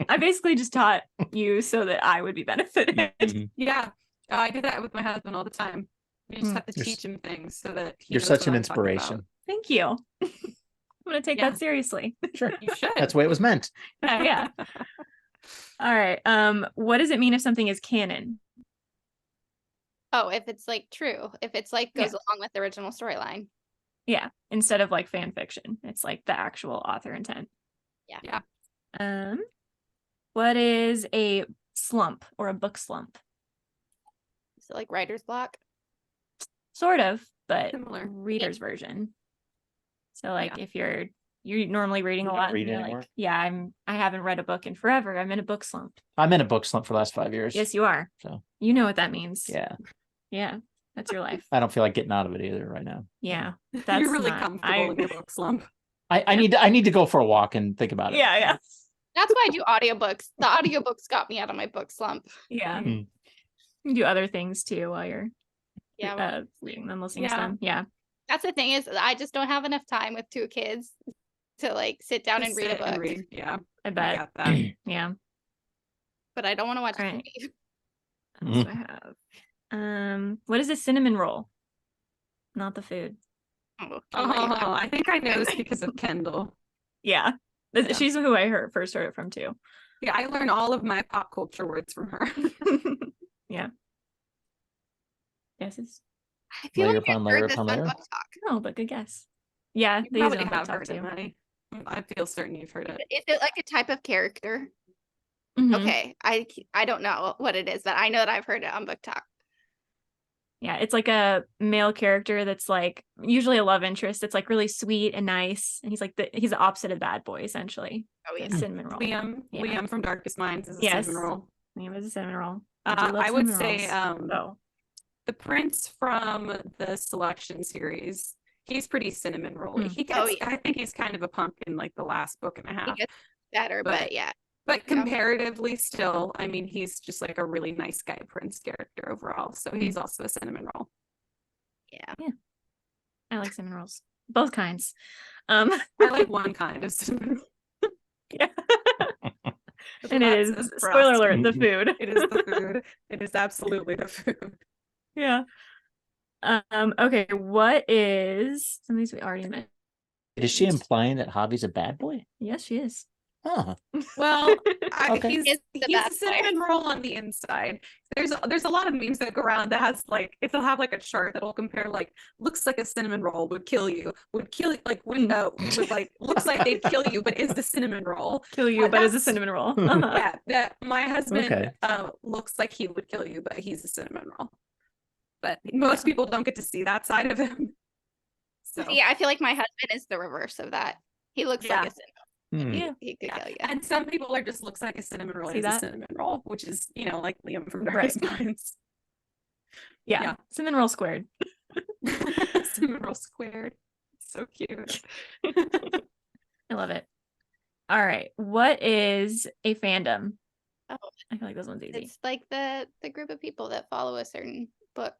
I basically just taught you so that I would be benefited. Mhm. Yeah, I do that with my husband all the time. You just have to You're teach him things so that he You're knows such what an I'm talking about. inspiration. Thank you. I'm gonna take Yeah. that seriously. Sure. You should. That's the way it was meant. Yeah. All right. What does it mean if something is canon? Oh, if it's like true, if it's like goes Yeah. along with the original storyline. Yeah. Instead of like fan fiction. It's like the actual author intent. Yeah. Yeah. What is a slump or a book slump? Is it like writer's block? Sort of, but Similar. reader's version. So like Yeah. if you're normally reading a You don't lot and read you're anymore? like, yeah, I haven't read a book in forever. I'm in a book slump. I'm in a book slump for the last 5 years. Yes, you are. So You know what that means. yeah, Yeah. That's your life. I don't feel like getting out of it either right now. Yeah. That's You're really not- comfortable in your book slump. I need to go for a walk and think about it. Yeah. That's why I do audiobooks. The audiobooks got me out of my book slump. Yeah. Mhm. You do other things too while you're Yeah. reading them, listening to Yeah. them. Yeah. That's the thing, is I just don't have enough time with 2 kids to like sit down and Just read a sit and book. read. Yeah, I I bet. got that. Yeah. But I don't want to watch All right. TV. What else do I have? What is a cinnamon roll? Not the food. Oh, Oh, I think I know this because of Kendall. Yeah. Yeah. She's who I first heard it from too. Yeah, I learn all of my pop culture words from her. Yeah. Guesses? I feel Layer like I've upon layer heard this upon on layer. Book Talk. No, but good guess. Yeah, You they use it probably on Book have Talk heard too. it, Maddie. I feel certain you've heard it. Is it like a type of character? Mhm. Okay, I don't know what it is, but I know that I've heard it on Book Talk. Yeah, it's like a male character that's like usually a love interest. It's like really sweet and nice, and he's the opposite of bad boy essentially. Oh The yeah. cinnamon roll. Liam, Yeah. Liam from Darkest Minds is a Yes. cinnamon roll. Liam is a cinnamon roll. I do love I would cinnamon say rolls. Oh, the prince from the Selection series, he's pretty cinnamon rolly. Hmm. He gets, Oh, yeah. I think he's kind of a punk in like the last book and a He half. gets better, but yeah. But Yeah. comparatively still, I mean, he's just like a really nice guy prince character overall. So Hmm. he's also a cinnamon roll. Yeah. I like cinnamon rolls, both kinds. I like one kind of cinnamon roll. Yeah. With And it lots is, of spoiler alert, frosting. the food. It is the food. It is absolutely the food. Yeah. Okay, what is some of these we already met? Is she implying that Javi's a bad boy? Yes, she is. Huh. Well, Okay. he's It's the a bad boy. cinnamon roll on the inside. There's a lot of memes that go around that has like it'll have like a chart that'll compare like looks like a cinnamon roll would kill you like would like looks like they'd kill you but is the cinnamon roll. Kill you, but is a That's- cinnamon roll. Yeah, that my husband Okay. looks like he would kill you but he's a cinnamon roll. But most people don't get to see that side of him. So Yeah, I feel like my husband is the reverse of that. He looks Yeah. like a cinnamon. Hmm. Yeah. He could Yeah. kill you. And some people are just looks like a cinnamon roll. See He's a that? cinnamon roll, which is like Liam from Right. Darkest Minds. Yeah. Yeah. Cinnamon roll squared. Cinnamon roll squared. So cute. I love it. All right. What is a fandom? Oh. I feel like this one's easy. It's like the group of people that follow a certain book.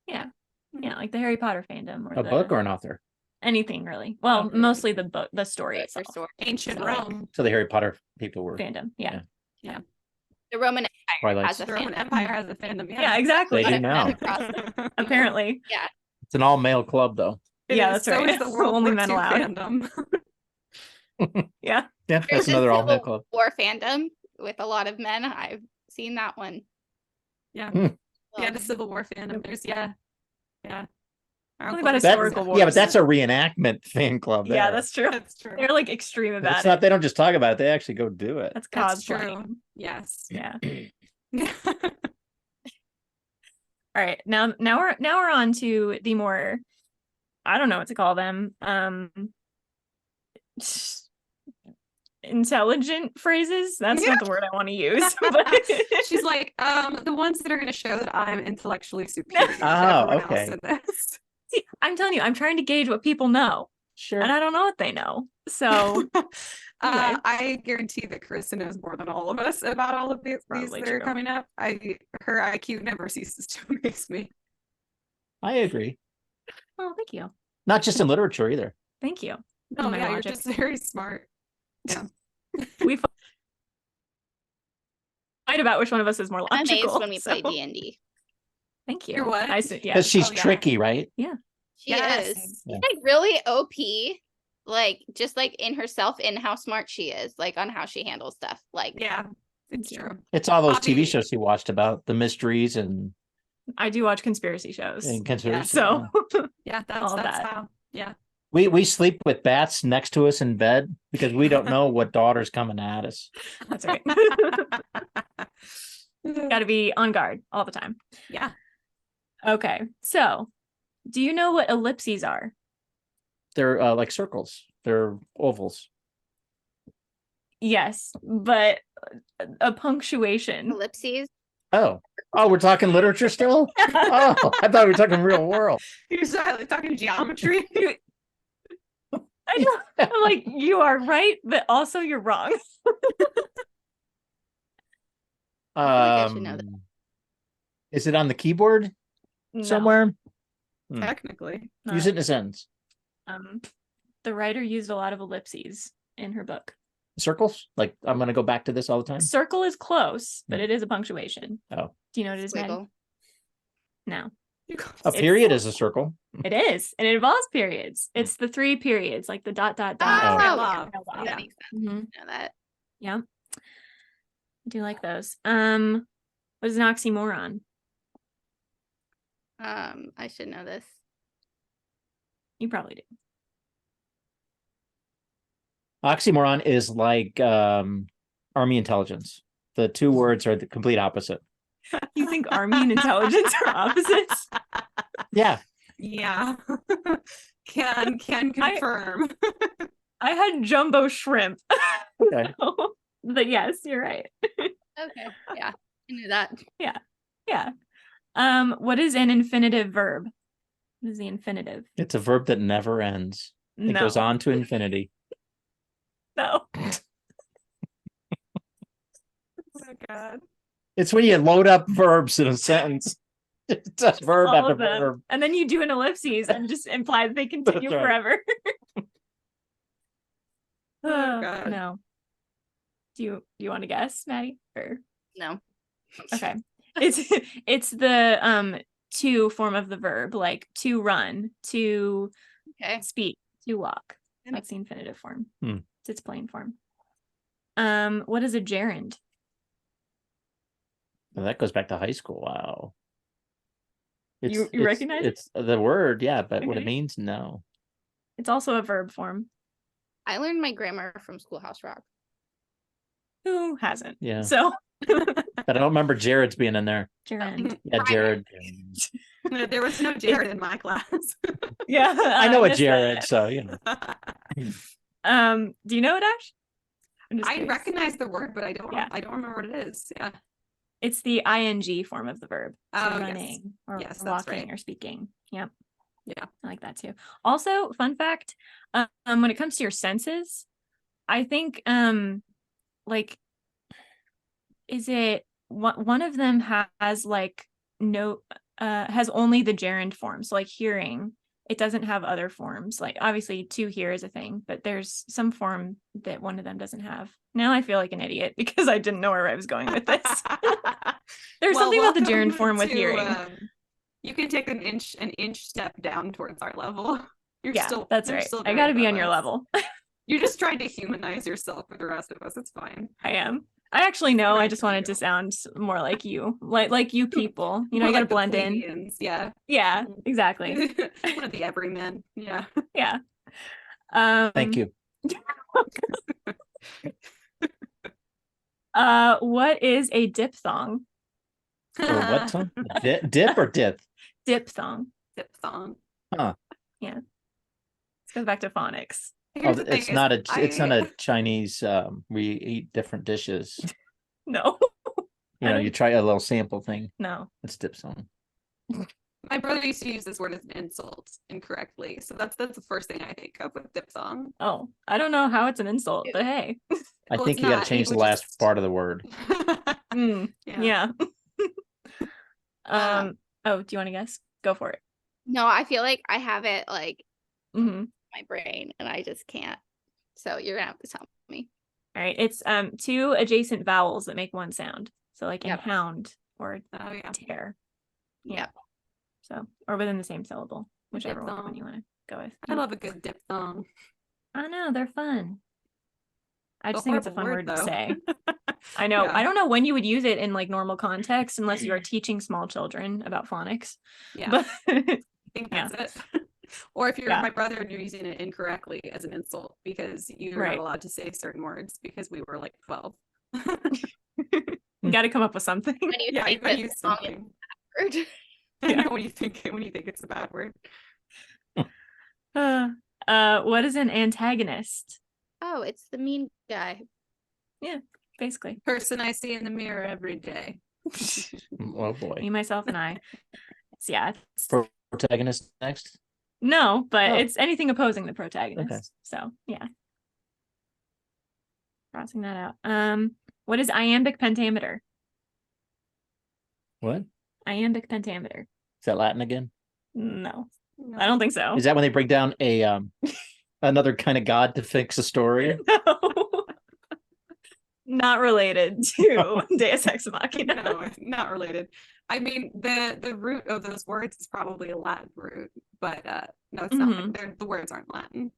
Yeah, like the Harry Potter fandom or A book or an author? anything really. Well, Okay. mostly the book, the story For itself. sure. Ancient So, like, Rome. So the Harry Potter people were. Fandom. Yeah. The Roman Empire Twilight. has a The Roman fandom. Empire has a fandom. Yeah, exactly. They do Got it now. across. Apparently. It's an all male club though. It Yeah, is. that's So right. is the World Only War men II allowed. fandom. Yeah. Yeah, There's that's a another all male Civil club. War fandom with a lot of men. I've seen that one. Yeah. Hmm. Yeah, Um, the Civil War fandom. There's yeah. Our Something uncle about was- historical Yeah, but wars. that's a reenactment fan club. Yeah, there. that's true. That's true. They're like extreme about It's it. not. They don't just talk about it; they actually go do it. That's That's cosplay. true. Yes. Yeah. All right. Now we're on to the more, I don't know what to call them. intelligent phrases. That's not the word I want to use. But She's like, the ones that are going to show that I'm intellectually superior to Oh, everyone okay. else in this. See, I'm telling you, I'm trying to gauge what people know, Sure. and I don't know what they know. So anyway. I guarantee that Carissa knows more than all of us about all of these Probably that are true. coming up. Her IQ never ceases to amaze me. I agree. Oh, thank you. Not just in literature either. Thank you. Oh My yeah, you're logic. just very smart. Yeah. We fight about which one of us is more I'm logical. amazed when we play so- D&D. Thank you. You're what? I said, yeah. Because she's Oh, yeah. tricky, right? She Yes. is. Yeah. She's like really OP. Like just like in herself and how smart she is, like on how she handles stuff. Like Yeah, it's Thank you. true. It's all those Bobby- TV shows he watched about the mysteries and I do watch conspiracy shows. conspiracy. So Yeah, All that's that. how. Yeah. We sleep with bats next to us in bed because we don't know what daughter's coming at us. that's right. Got to be on guard all the time. Yeah. Okay. So, do you know what ellipses are? They're like circles. They're ovals. Yes, but a punctuation. ellipses. Oh, we're talking literature still. Oh, I thought we were talking real world. You're like talking geometry. I know. I'm like, you are right, but also you're wrong. like I should know that. Is it on the keyboard No. somewhere? Technically. Use it in a sentence. The writer used a lot of ellipses in her book. Circles? Like I'm gonna go back to this all the time. Circle is close, but it is a punctuation. Oh. Do you know what it is, Maddie? Squiggle. No. A period is a circle. It is, and it involves periods. It's the 3 periods, like the dot, dot, dot. Oh, yeah. yeah. Yeah. That makes sense. Mhm. I know that. Yeah. I do like those. What is an oxymoron? I should know this. You probably do. Oxymoron is like army intelligence. The two words are the complete opposite. You think army and intelligence are opposites? Yeah. Yeah. Can confirm. I had jumbo shrimp. Okay. But yes, you're right. Okay. Yeah. I knew that. Yeah. What is an infinitive verb? What is the infinitive? It's a verb that never ends. It No. goes on to infinity. No. Oh my god. It's when you load up verbs in a sentence. It's just verb All after of them. verb. And then you do an ellipses and just imply that they continue That's right. forever. Oh, God. No. Do you want to guess, Maddie? Or No. okay. It's the to form of the verb, like to run, to Okay. speak, to walk. That That's the infinitive form. Hmm. It's its plain form. What is a gerund? Well, that goes back to high school. Wow. You recognize it? It's the word, yeah, but what it Okay. means, no. It's also a verb form. I learned my grammar from Schoolhouse Rock. Who hasn't? Yeah. So But I don't remember Jared's being in there. gerund. Yeah, Jared. There was no Jared in my class. Yeah. I know a missed Jared, that. so you know. Do you know it, Ash? I'm just I curious. recognize the word, but I don't Yeah. remember what it is. Yeah. It's the ing form of the verb. So Oh, yes. running or Yes, that's walking right. or speaking. Yep. Yeah. I like that too. Also, fun fact, when it comes to your senses, I think like is it one of them has like no has only the gerund form. So like hearing, it doesn't have other forms. Like obviously to hear is a thing, but there's some form that one of them doesn't have. Now I feel like an idiot because I didn't know where I was going with this. There's something about the gerund welcome form with to, hearing. You can take an inch step down towards our level. Yeah, that's you're right. still I very got to be above on your us. level. You're just trying to humanize yourself with the rest of us. It's fine. I am. I actually know. I Right, just there you wanted to go. sound more like you, like you people. You know, More you got to like the blend in. plebeians, Yeah. Yeah, Mhm. exactly. One of the everymen. Yeah. Yeah. Thank you. What is a diphthong? Or what song? Dip or dip? Diphthong. Tip song. This goes back to phonics. Here's the thing it's is not it's not I- a Chinese where you eat different dishes. No. You I know, don't- you try a little sample thing. No. It's dip song. My brother used to use this word as an insult incorrectly. So that's the first thing I think of with diphthong. Oh, I don't know how it's an insult, but hey. I Well, think it's you got to not. change He the would last just- part of the word. Yeah. Oh, do you want to guess? Go for it. No, I feel like I have it like Hmm. in my brain and I just can't. So you're gonna have to tell me. All right. It's two adjacent vowels that make one sound. So like in Yep. hound or Oh yeah. tear. Yeah. Yep. So or within the same syllable, whichever one Diphthong. you want to go with. I love a good diphthong. I know they're fun. I It's just a think it's a horrible fun word to though. say. I know. Yeah. I don't know when you would use it in like normal context unless you are teaching small children about phonics. Yeah. But I think Yeah. that's it. Or if you're Yeah. my brother and you're using it incorrectly as an insult because you're Right. not allowed to say certain words because we were like 12. you got to come up with something. When you Yeah, you think gotta that use song is something. word. I Yeah. know when you think it's a bad word. What is an antagonist? Oh, it's the mean guy. Basically, Person I see in the mirror every day. Oh boy. me, myself, and I. So, yeah. Protagonist next. No, but Oh. it's anything opposing the protagonist. Okay. So yeah. Crossing that out. What is iambic pentameter? What? Is Iambic pentameter. that Latin again? No, No. I don't think so. Is that when they bring down a another kind of god to fix a story? No. Not related to Deus Ex Machina. No, it's not related. I mean, the root of those words is probably a Latin root, but no, it's not. The words aren't Latin.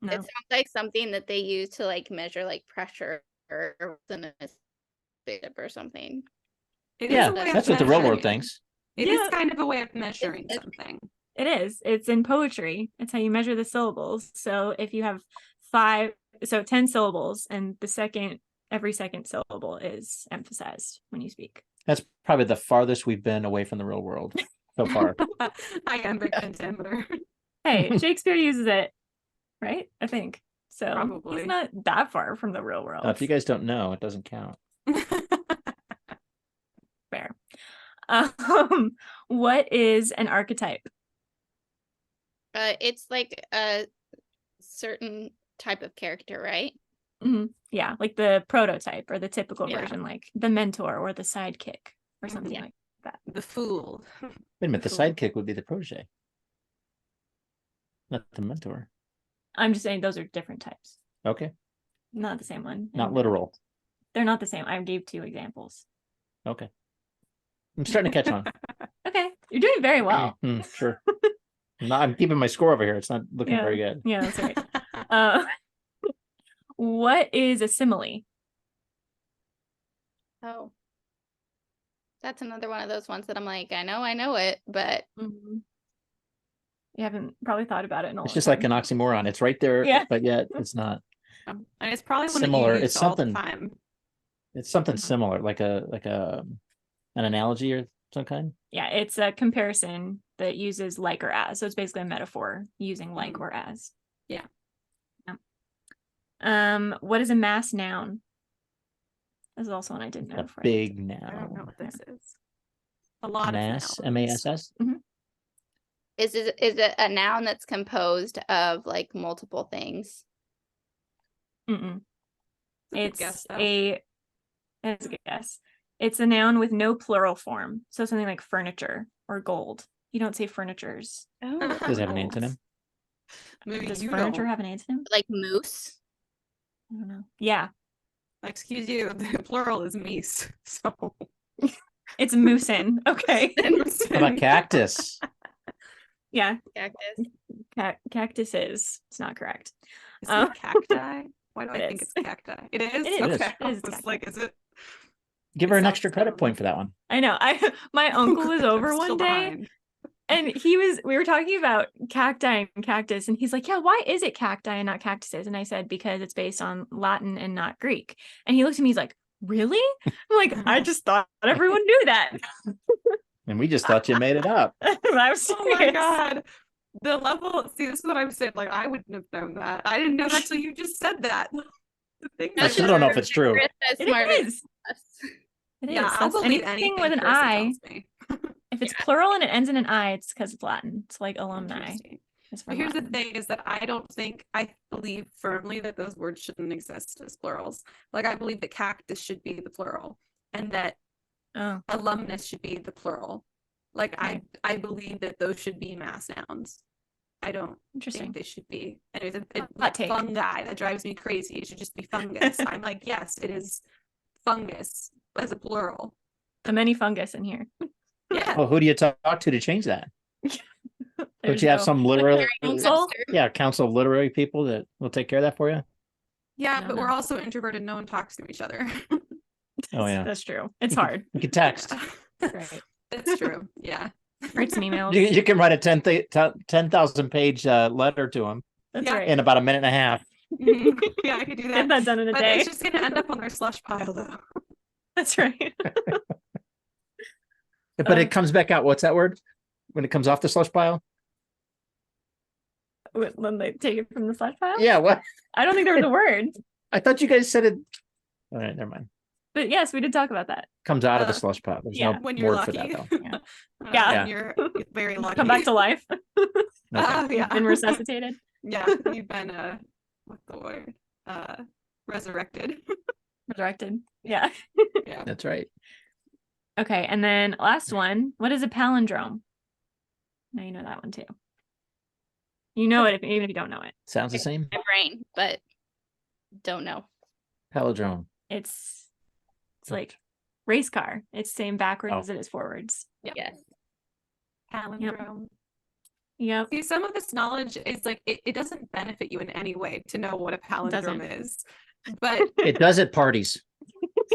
No. It sounds like something that they use to like measure like pressure or something or something. It is Yeah, a way of that's what the real measuring world it. thinks. It is Yeah. kind of a way of measuring It's- something. It is. It's in poetry. It's how you measure the syllables. So if you have 10 syllables and every second syllable is emphasized when you speak. That's probably the farthest we've been away from the real world so far. Iambic pentameter. Hey, Shakespeare uses it, right? I think. So Probably. he's not that far from the real world. If you guys don't know, it doesn't count. Fair. What is an archetype? It's like a certain type of character, right? Yeah, like the prototype or the typical Yeah. version, like the mentor or the sidekick or something Yeah. like that. The fool. Wait a minute, the Cool. sidekick would be the protege, not the mentor. I'm just saying those are different types, Okay, not the same one. not And literal. They're not the same. I gave 2 examples. Okay, I'm starting to catch on. Okay, you're doing very well. Sure. I'm keeping my score over here. It's not looking Yeah. very good. Yeah, that's right. What is a simile? Oh. That's another one of those ones that I'm like, I know it, but You haven't probably thought about it in a It's long just like time. an oxymoron. It's right there, Yeah. but yet it's not. And it's probably one Similar. that you It's use all the something- time. It's something Mhm. similar, like an analogy or some kind. Yeah, it's a comparison that uses like or as. So it's basically a metaphor using like Mhm. or as. Yeah. What is a mass noun? This is also one I didn't know A before. big I don't know noun. what this is. A lot Mass, of M-A-S-S. is it a noun that's composed of like multiple things? Mm-mm. It's guess, though. it's a good guess. It's a noun with no plural form. So something like furniture or gold. You don't say furnitures. Oh, Does it have an antonym? Maybe Does you furniture don't. have an antonym? like moose. I don't know. Yeah, Excuse you. The plural is meese. So it's moosin. Okay. How about cactus? Yeah, Cactus. cactuses. It's not correct. Is Oh. it cacti? Why do I It think is. it's cacti? It is? It is. Okay. It is I was cacti. like, is it? Give It her an sounds extra credit dumb. point for that one. I know. My uncle was I'm over still one day behind. and we were talking about cacti and cactus, and he's like, yeah, why is it cacti and not cactuses? And I said, because it's based on Latin and not Greek. And he looked at me, he's like, really? I'm like, I just thought everyone knew that. And we just thought you made it up. I was Oh my serious. god. The level, see, this is what I'm saying. Like, I wouldn't have known that. I didn't know that till you just said that. The things I still don't know if it's true. Karissa It smarter than is. us. It is. Yeah, I'll That's believe anything anything with an Carissa I. tells me. If it's plural and it ends in an I, it's because it's Latin. It's like alumni. Interesting. It's But from here's the Latin. thing: is that I believe firmly that those words shouldn't exist as plurals. Like, I believe that cactus should be the plural, and that Oh, alumnus should be the plural. Like, Right. I believe that those should be mass nouns. I don't interesting. think they should be. Anyways, Hot like take. fungi, that drives me crazy. It should just be fungus. I'm like, yes, it is fungus as a plural. A many fungus in here. Yeah. Well, who do you talk to change that? Don't There's you have no- some literary Council? council of literary people that will take care of that for you? Yeah, No, but no. we're also introverted. No one talks to each other. Oh yeah, That's true. It's hard. you can text. Right. That's true. Yeah. Write some emails. You can write a 10,000 page letter to them That's Yeah. right. in about a minute and a half. Yeah, I could do Get that. that done in a But day. it's just gonna end up on their slush pile though. That's right. But it comes back out. What's that word? When it comes off the slush pile? When they take it from the slush pile? Yeah, what? I don't think there was a word. I thought you guys said it. All right, never mind. But yes, we did talk about that. Comes out of the Uh, slush pile. There's yeah, no When you're word for lucky. that though. Yeah. Yeah. Yeah. When you're very lucky. Come back to life. Okay. Yeah. Been resuscitated. Yeah, you've been what's the word? Resurrected. Resurrected. Yeah. Yeah. That's right. Okay. And then last one. What is a palindrome? Now you know that one too. You know it even if you don't know it. Sounds the same. My brain, but don't know. Palindrome. It's like race car. It's same backwards Oh. as it is forwards. Yes. Palindrome. Yep. See, some of this knowledge is like it doesn't benefit you in any way to know what a palindrome Doesn't. is. But It does at parties.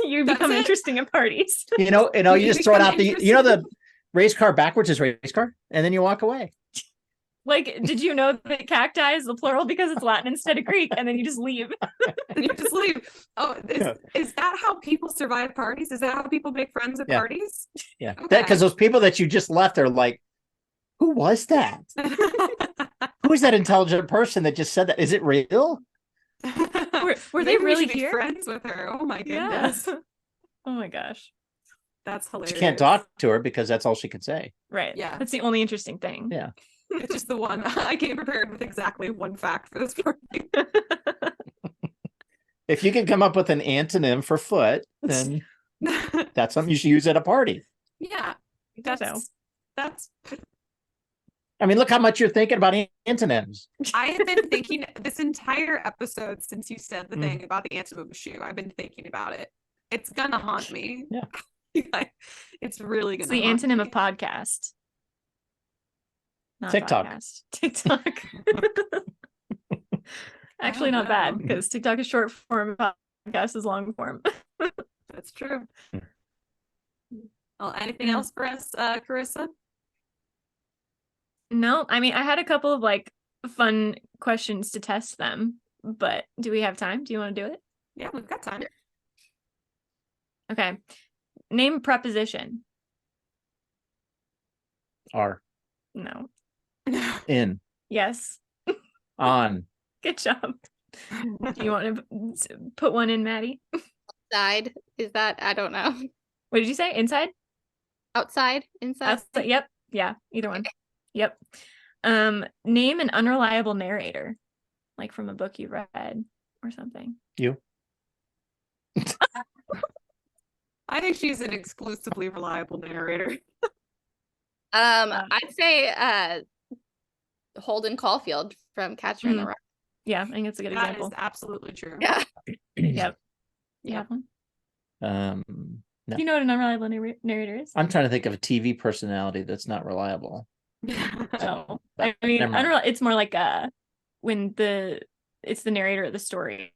You Does become it? interesting at parties. You You just throw it become out the race car backwards is race car, and then you walk away. Like, did you know that cacti is the plural because it's Latin instead of Greek, and then you just leave? you just leave. Oh, is that how people survive parties? Is that how people make friends at Yeah. parties? Yeah. Okay. Because those people that you just left are like, who was that? Who is that intelligent person that just said that? Is it real? Were they Maybe we really should be here? friends with her? Oh my goodness. Yeah. Oh my gosh. That's hilarious. She can't talk to her because that's all she can say. Right. Yeah. That's the only interesting thing. Yeah. It's just the one. I came prepared with exactly one fact for this party. If you can come up with an antonym for foot, then that's something you should use at a party. Yeah. So. That's I mean, look how much you're thinking about antonyms. I have been thinking this entire episode since you said the Mm. thing about the antonym of shoe. I've been thinking about it. It's gonna haunt me. Yeah. Like, it's really It's gonna the haunt antonym me. of podcast. Not TikTok. podcast. TikTok. Actually, not bad because TikTok is short form, podcast is long form. That's true. Hmm. Well, anything Yeah. else for us, Carissa? No, I mean, I had a couple of like fun questions to test them, but do we have time? Do you want to do it? Yeah, we've got time. Okay. Name a preposition. Are No. in, Yes. on, Good job. Do you want to put one in, Maddie? Side. Is that, I don't know. What did you say? Inside? Outside? Inside? Outside? Yep. Yeah. Either one. Yep. Name an unreliable narrator, like from a book you read or something. you. I think she's an exclusively reliable narrator. I'd say Holden Caulfield from Catcher in the Mm. Rye. Yeah, I think it's a good That example. is absolutely true. Yeah. Yep. You Yeah. have one? No. Do you know what an unreliable narrator is? I'm trying to think of a TV personality that's not reliable. Oh, But I mean, never mind. it's more like when it's the narrator of the story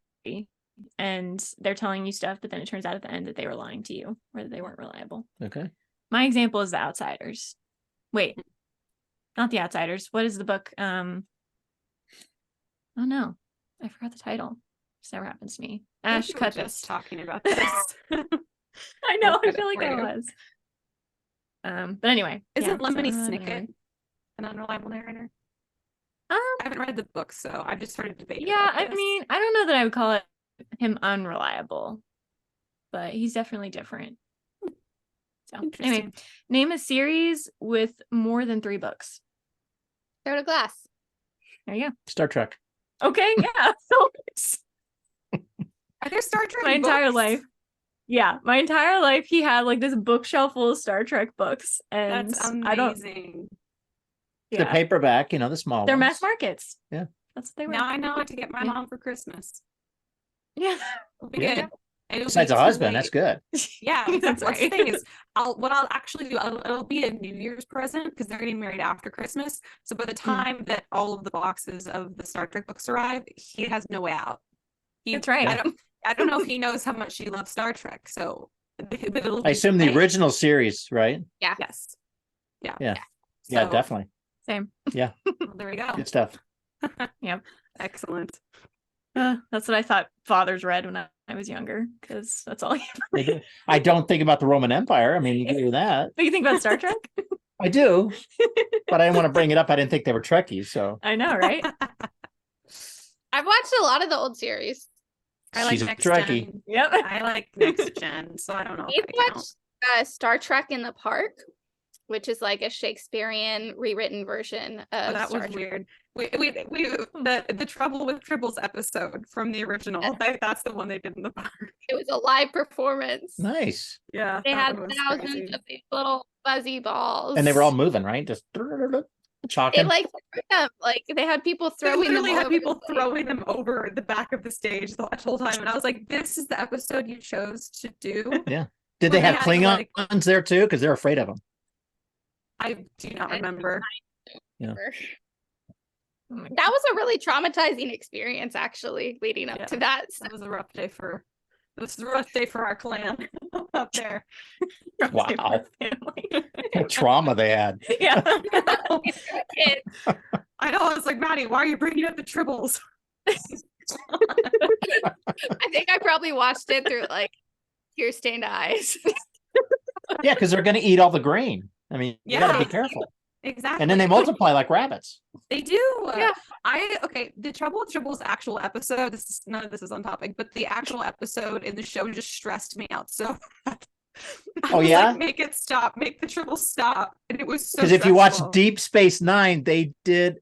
and they're telling you stuff, but then it turns out at the end that they were lying to you or that they weren't reliable. Okay. My example is The Outsiders. Wait, not The Outsiders. What is the book? Oh no, I forgot the title. This never happens to me. Ash, cut just this. talking about this. I know. I'll I cut feel it like for I you. was. But anyway, Isn't yeah, Lemony so, Snicket an unreliable narrator? I haven't read the book, so I've just heard a debate. Yeah, about I this. mean, I don't know that I would call him unreliable, but he's definitely different. So anyway, Interesting. name a series with more than 3 books. Throw to glass. There you Star Trek. go. Okay, yeah. So it's Are there Star Trek my entire books? life. Yeah, my entire life he had like this bookshelf full of Star Trek books, and That's I don't. amazing. The Yeah, paperback, the small they're ones. mass markets. Yeah. That's what they were. Now I know what to get my Yeah. mom for Christmas. Yeah. It'll be Yeah. good. It'll Besides be a too husband, late. that's good. Yeah, that's the Right. thing is, I'll actually do. It'll be a New Year's present because they're getting married after Christmas. So by the time that all of the boxes of the Star Trek books arrive, he has no way out. That's right. I don't know if he knows how much she loves Star Trek. So it'll I be assume the late. original series, right? Yes. Yeah. Yeah. Yeah, So, definitely. Same. well, there we go. Good stuff. Excellent. That's what I thought fathers read when I was younger, because that's all. I don't think about the Roman Empire. I mean, you can do that. But you think about Star Trek? I do, but I didn't want to bring it up. I didn't think they were Trekkies, so I know, right? I've watched a lot of the old series. I like she's a next Trekkie. gen. Yep. I like next gen, so I don't know. We've if I count. watched Star Trek in the Park, which is like a Shakespearean rewritten version of Oh, that Star was Trek. weird. The Trouble with Tribbles episode from the original. That's the one they did in the park. It was a live performance. Nice. Yeah, They that had one was thousands crazy. of these little fuzzy balls. And they were all moving, right? Just They chalking. like threw them, like they had people They throwing them literally all had over the people place. throwing them over the back of the stage the whole time, and I was like, "This is the episode you chose to do." Did they Well, have they had to, Klingons there too? Because they're afraid of them. I do not remember. Yeah. That was a really traumatizing experience, actually, leading up Yeah. to that. So It was a rough day for. This is a rough day for our clan up there. Wow. Family. What trauma they had. Yeah. kids. I know. I was like, Maddie, why are you bringing up the Tribbles? I think I probably watched it through like tear-stained eyes. Yeah, because they're going to eat all the grain. I mean, you got to be Yeah. careful. Exactly. And then they multiply like rabbits. They do. Yeah. The Trouble with Tribbles actual episode, none of this is on topic, but the actual episode in the show just stressed me out so bad. I Oh, was yeah? like, make it stop, make the Tribbles stop. And it was so Because if you watch stressful. Deep Space Nine, they did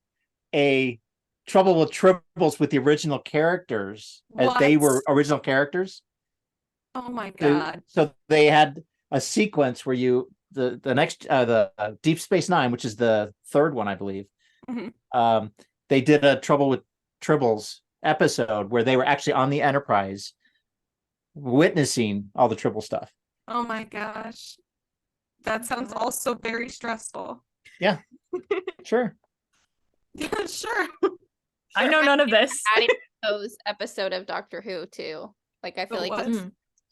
a Trouble with Tribbles with the original characters as they were What? original characters. Oh my So- god. So they had a sequence where the Deep Space Nine, which is the third one, I believe. Mhm. They did a Trouble with Tribbles episode where they were actually on the Enterprise witnessing all the Tribble stuff. Oh my gosh. That sounds also very stressful. Sure. Yeah, sure. I know none of this. Adding those episode of Doctor Who too. Like I feel like what? that's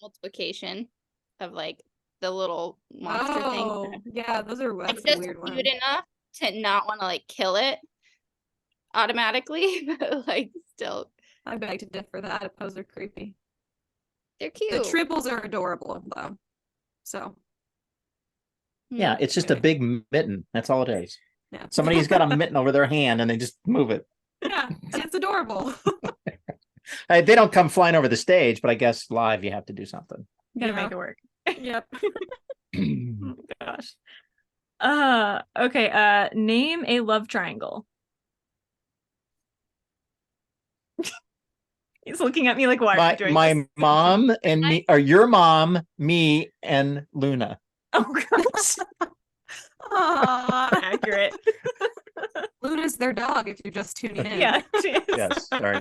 multiplication of like the little monster thing. Oh, yeah, those are It's that's a just weird one. cute enough to not want to like kill it automatically, but like still I beg to differ. The adipose are creepy. they're cute. The Tribbles are adorable though. So Yeah, it's just a big mitten. That's all it is. yeah. Somebody's got a mitten over their hand and they just move it. Yeah, it's adorable. They don't come flying over the stage, but I guess live you have to do something. Gotta Yeah. make it work. Yep. Oh my gosh. Okay. Name a love triangle. He's looking at me like, why are you doing My this? mom and me, or your mom, me, and Luna. Oh gosh. Aw. Accurate. Luna's their dog if you're just tuning in. Yeah, she is. Yes, sorry.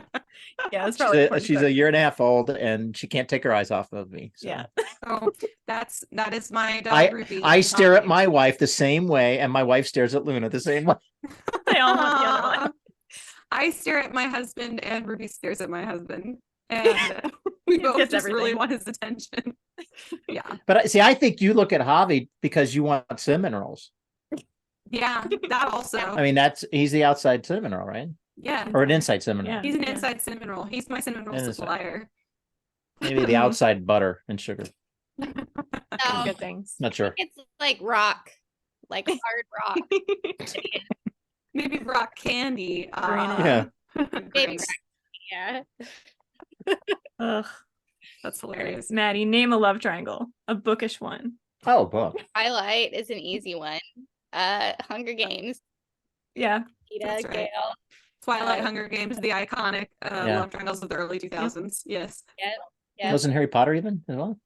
Yeah, it's probably She's a year and a half old, and she can't take her eyes off of me. So. yeah. So that is my dog Ruby. I stare at Tommy. my wife the same way, and my wife stares at Luna the same way. They all want the other one. I stare at my husband and Ruby stares at my husband. And we He both gets just really everything. want his attention. Yeah. But see, I think you look at Javi because you want cinnamon rolls. Yeah. That also. I mean, he's the outside cinnamon roll, right? Yeah. Or an inside cinnamon roll. Yeah. He's an inside cinnamon roll. He's my cinnamon roll Inside. supplier. Maybe the outside butter and sugar. No, Good things. Not sure. it's like rock, like hard rock. Maybe rock candy. Yeah. Maybe Gross. yeah. Ugh. That's hilarious. Maddie, name a love triangle, a bookish one. Oh, book. Twilight is an easy one. Hunger Games. Yeah. Peeta, That's right. Gale. Twilight, Hunger Games, the iconic Yeah. love triangles of the early 2000s. Yes. Yeah. Wasn't Harry Potter even as well?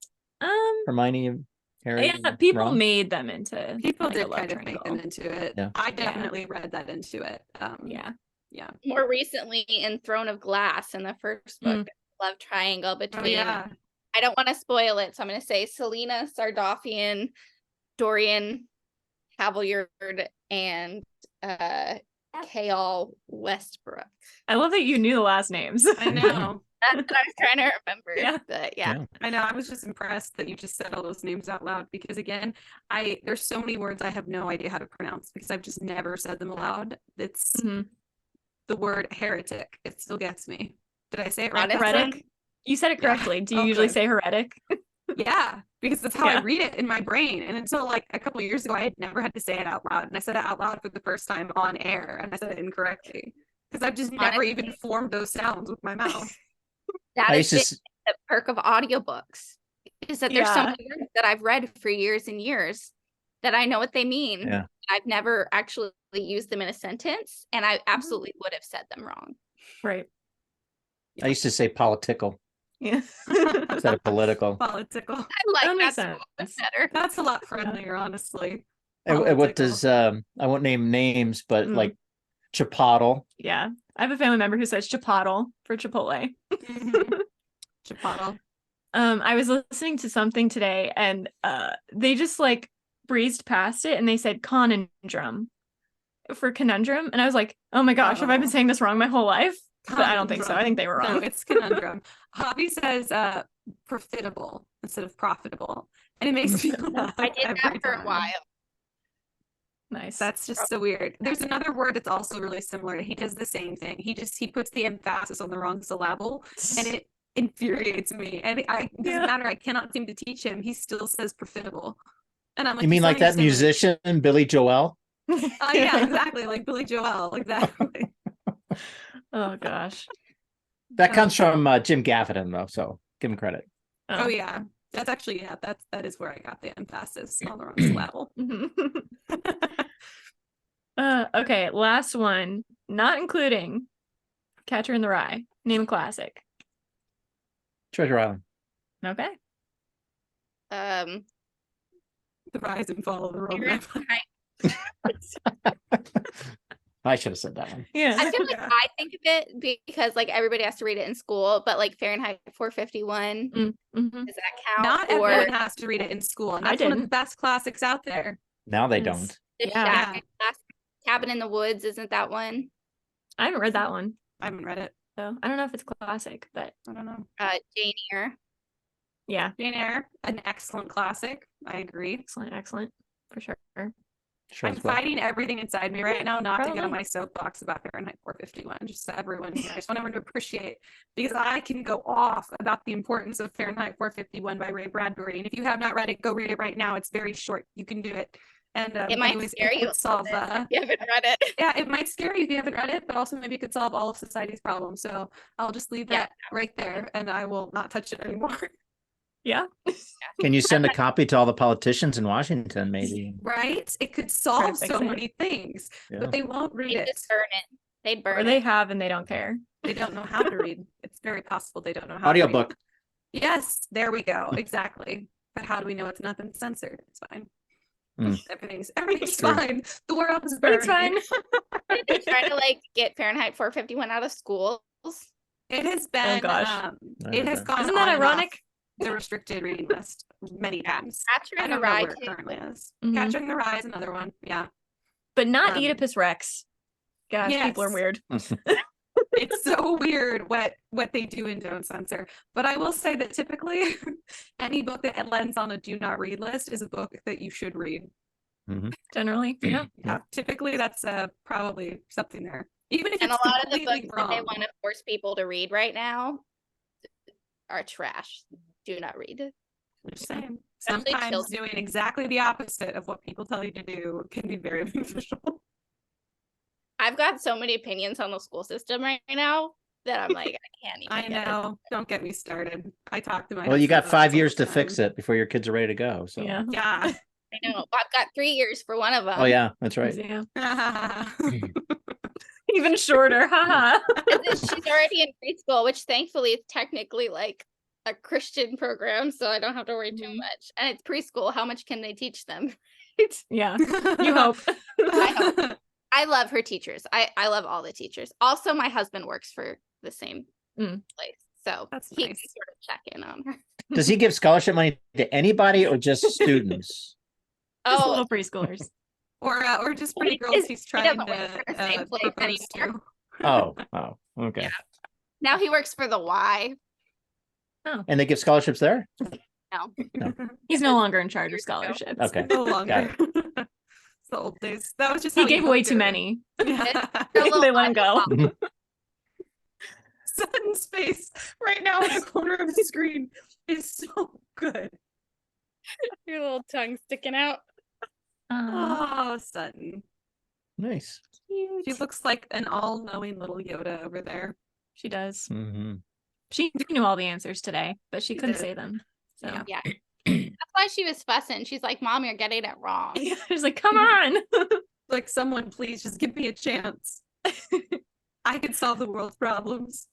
Hermione and Harry. Yeah, and people Ron? made them into People like, a did love kind of make them triangle. into it. Yeah. I definitely read that into it. Yeah. Yeah. More recently in Throne of Glass in the first book, love triangle between I don't want to spoil it, so I'm going to say Selena Sardothian, Dorian Havilyard, and Kaol Westbrook. I love that you knew the last names. I know. That's what I was trying to remember. Yeah. But yeah. I know. I was just impressed that you just said all those names out loud because again, there's so many words I have no idea how to pronounce because I've just never said them aloud. It's the word heretic. It still gets me. Did I say it right? Heretic? You said it correctly. Do you usually say heretic? Yeah, because that's how I read it in my brain. And until like a couple of years ago, I had never had to say it out loud. And I said it out loud for the first time on air, and I said it incorrectly because I've just never even formed those sounds with my mouth. That is the perk of audiobooks. Is that there's so many words that I've read for years and years that I know what they mean. Yeah. I've never actually used them in a sentence, and I absolutely would have said them wrong. Right. I used to say political. Yeah. Instead of political. Political. I like that makes that sense. better. That's a lot friendlier, honestly. And what does I won't name names, but like Chipotle. Yeah. I have a family member who says Chipotle for Chipotle. Chipotle. I was listening to something today and they just like breezed past it and they said conundrum for conundrum. And I was like, oh my gosh, have I been saying this wrong my whole life? But I don't think so. I think they were wrong. No, it's conundrum. Hobby says profitable instead of profitable. And it makes me laugh. I did that for a while. Nice. That's just so weird. There's another word that's also really similar. He does the same thing. He puts the emphasis on the wrong syllable and it infuriates me. And it doesn't matter. I cannot seem to teach him. He still says profitable. And I'm like, you mean like that musician, Billy Joel? Yeah, exactly. Like Billy Joel. Exactly. Oh gosh. That comes from Jim Gaffigan though, so give him credit. Oh yeah. That's actually, that is where I got the emphasis on the wrong syllable. Okay, last one, not including Catcher in the Rye. Name a classic. Treasure Island. Okay. The Rise and Fall of the Roman Empire. I should have said that one. Yeah. I feel like I think of it because like everybody has to read it in school, but like Fahrenheit 451, does that count? Not everyone has to read it in school, and that's one of the best classics out there. Now they don't. The Shack, Cabin in the Woods, isn't that one? I haven't read that one. I haven't read it. So I don't know if it's classic, but I don't know. Jane Eyre. Yeah. Jane Eyre, an excellent classic. I agree. Excellent. For sure. I'm fighting everything inside me right now not to get on my soapbox about Fahrenheit 451, just so everyone here. I just want everyone to appreciate, because I can go off about the importance of Fahrenheit 451 by Ray Bradbury. And if you have not read it, go read it right now. It's very short. You can do it. And it might scare you. Solve, you haven't read it. Yeah, it might scare you if you haven't read it, but also maybe it could solve all of society's problems. So I'll just leave that right there, and I will not touch it anymore. Yeah. Can you send a copy to all the politicians in Washington, maybe? Right? It could solve so many things, but they won't read it. Just burn it. They'd burn it. Or they have and they don't care. They don't know how to read. It's very possible they don't know how Audiobook. to read. Yes, there we go. Exactly. But how do we know it's nothing censored? It's fine. Everything's fine. The world is burning. It's fine. They're trying to like get Fahrenheit 451 out of schools. It has been. Oh gosh. It has gone. Isn't that ironic? The restricted reading list many times. Capturing the Rye currently is. Capturing the Rye is another one. Yeah. But not Oedipus Rex. Gosh, people are weird. It's so weird what they do and don't censor. But I will say that typically any book that lands on a do not read list is a book that you should read. Generally. Yeah. Typically that's probably something there. Even if and it's a lot of the books wrong. that they want to force people to read right now are trash. Do not read it. Just saying. Sometimes doing exactly the opposite of what people tell you to do can be very beneficial. I've got so many opinions on the school system right now that I'm like, I can't even. I know. Don't get me started. I talked to my Well, you got husband about 5 this all years the to fix time. it before your kids are ready to go. So Yeah. Yeah. I know. I've got 3 years for one of them. Oh yeah, that's right. Yeah. Even shorter. Haha. And then she's already in preschool, which thankfully is technically like a Christian program, so I don't have to worry too Mhm. much. And it's preschool. How much can they teach them? Yeah. You hope. I hope. I love her teachers. I love all the teachers. Also, my husband works for the same Mm. place, so That's he can nice. sort of check in on her. Does he give scholarship money to anybody or just students? Just Oh, little preschoolers. Or just pretty He girls is- he's he trying doesn't work for the same to place propose anymore. to. Oh, okay. Yeah. Now he works for the Y. And they give scholarships there? No. He's no longer in charge of Years ago. scholarships. Okay. No Got longer. It's the old days. That was just He how gave you away looked too at it. many. Yeah. They're a little They let him go. odd. Sutton's face right now in the corner of the screen is so good. Your little tongue sticking out. Oh, Sutton. Nice. She looks like an all-knowing little Yoda over there. She does. hmm She knew all the answers today, but she She couldn't did. say them. So Yeah. Yeah. That's why she was fussing. She's like, Mom, you're getting it wrong. she's like, come on. Like, someone please just give me a chance. I can solve the world's problems.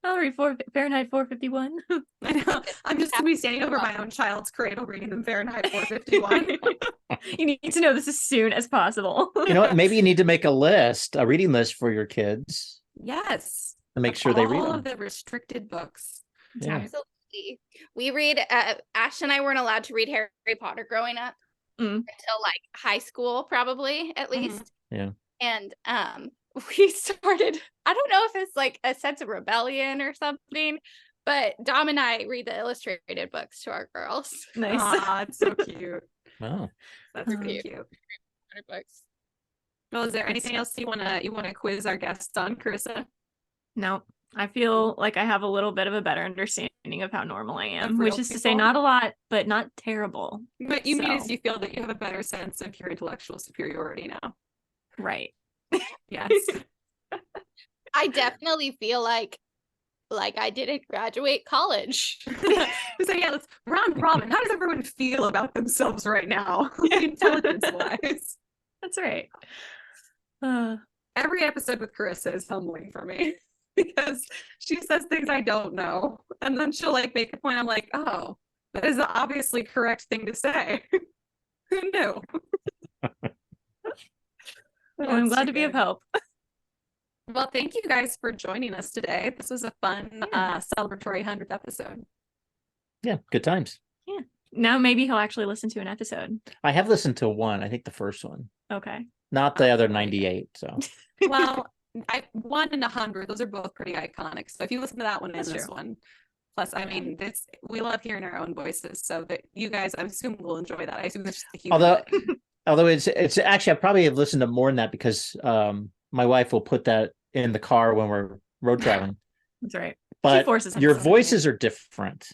Valerie, Fahrenheit 451. I know. I'm just gonna be standing over my own child's cradle reading them Fahrenheit 451. You need to know this as soon as possible. You know what? Maybe you need to make a list, a reading list for your kids Yes. to make sure they read All them. of the restricted books. Yeah. Absolutely. We read, Ash and I weren't allowed to read Harry Potter growing up Mm. until like high school, probably at Mhm. least. Yeah. And we started, I don't know if it's like a sense of rebellion or something, but Dom and I read the illustrated books to our girls. Nice. Aw, it's so cute. Wow. That's really Cute. cute. Books. Well, is there anything else you wanna quiz our guests on, Carissa? No, I feel like I have a little bit of a better understanding of how normal I am, Of which real is to say people? not a lot, but not terrible. What you mean is So- you feel that you have a better sense of your intellectual superiority now. Right. Yes. I definitely feel like I didn't graduate college. So yeah, let's round robin. How does everyone feel about themselves right now? Intelligence wise. That's right. Every episode with Carissa is humbling for me because she says things I don't know. And then she'll like make a point. I'm like, oh, that is the obviously correct thing to say. Who knew? Well, I'm glad to be of help. Well, thank you guys for joining us today. This was a fun celebratory 100th episode. Yeah. Good times. Now maybe he'll actually listen to an episode. I have listened to one, I think the first one, Okay. not the other 98. So Well, 1 and 100, those are both pretty iconic. So if you listen to that one and That's this true. one, plus, I mean, we love hearing our own voices. So that you guys, I assume, will enjoy that. I assume that's just the human thing. although it's actually, I probably have listened to more than that because my wife will put that in the car when we're road traveling. That's right. But forces him your to listen to voices are different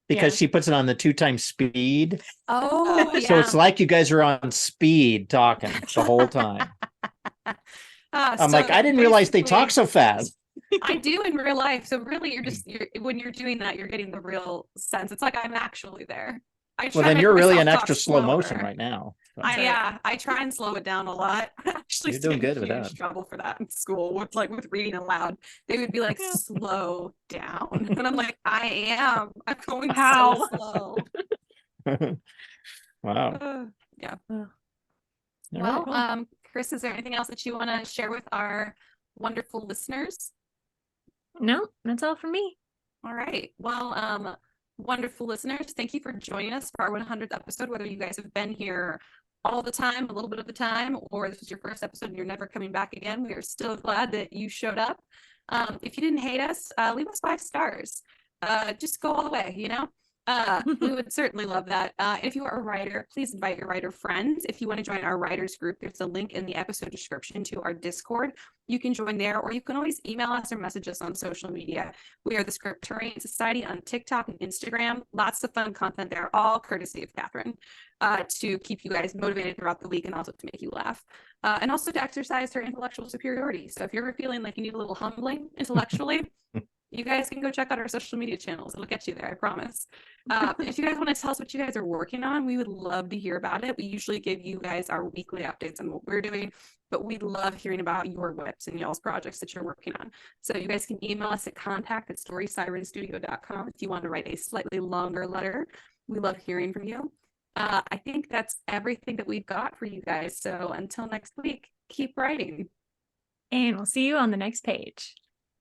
because Yeah. she puts it on the 2x speed. Oh, yeah. So it's like you guys are on speed talking the whole time. I'm like, I didn't realize they talk so fast. I do in real life. So really, when you're doing that, you're getting the real sense. It's like I'm actually there. Well, try then to you're make really in myself extra talk slow motion slower. right now. So. I try and slow it down a lot. I actually You're doing get in good with huge that. trouble for that in school with reading aloud. They would be like, slow down. And I'm like, I am. I'm going How? so slow. Wow. Yeah. All Well, right. Chris, is there anything else that you want to share with our wonderful listeners? No, that's all for me. All right. Well, wonderful listeners, thank you for joining us for our 100th episode. Whether you guys have been here all the time, a little bit of the time, or this was your first episode and you're never coming back again, we are still glad that you showed up. If you didn't hate us, leave us 5 stars. Just go all the way, We would certainly love that. If you are a writer, please invite your writer friends. If you want to join our writers group, there's a link in the episode description to our Discord. You can join there, or you can always email us or message us on social media. We are the Scripturient Society on TikTok and Instagram. Lots of fun content there, all courtesy of Catherine, to keep you guys motivated throughout the week and also to make you laugh. And also to exercise her intellectual superiority. So if you're ever feeling like you need a little humbling intellectually, you guys can go check out our social media channels. It'll get you there, I promise. If you guys want to tell us what you guys are working on, we would love to hear about it. We usually give you guys our weekly updates on what we're doing, but we love hearing about your whips and y'all's projects that you're working on. So you guys can email us at contact@storysirenstudio.com if you want to write a slightly longer letter. We love hearing from you. I think that's everything that we've got for you guys. So until next week, keep writing. And we'll see you on the next page.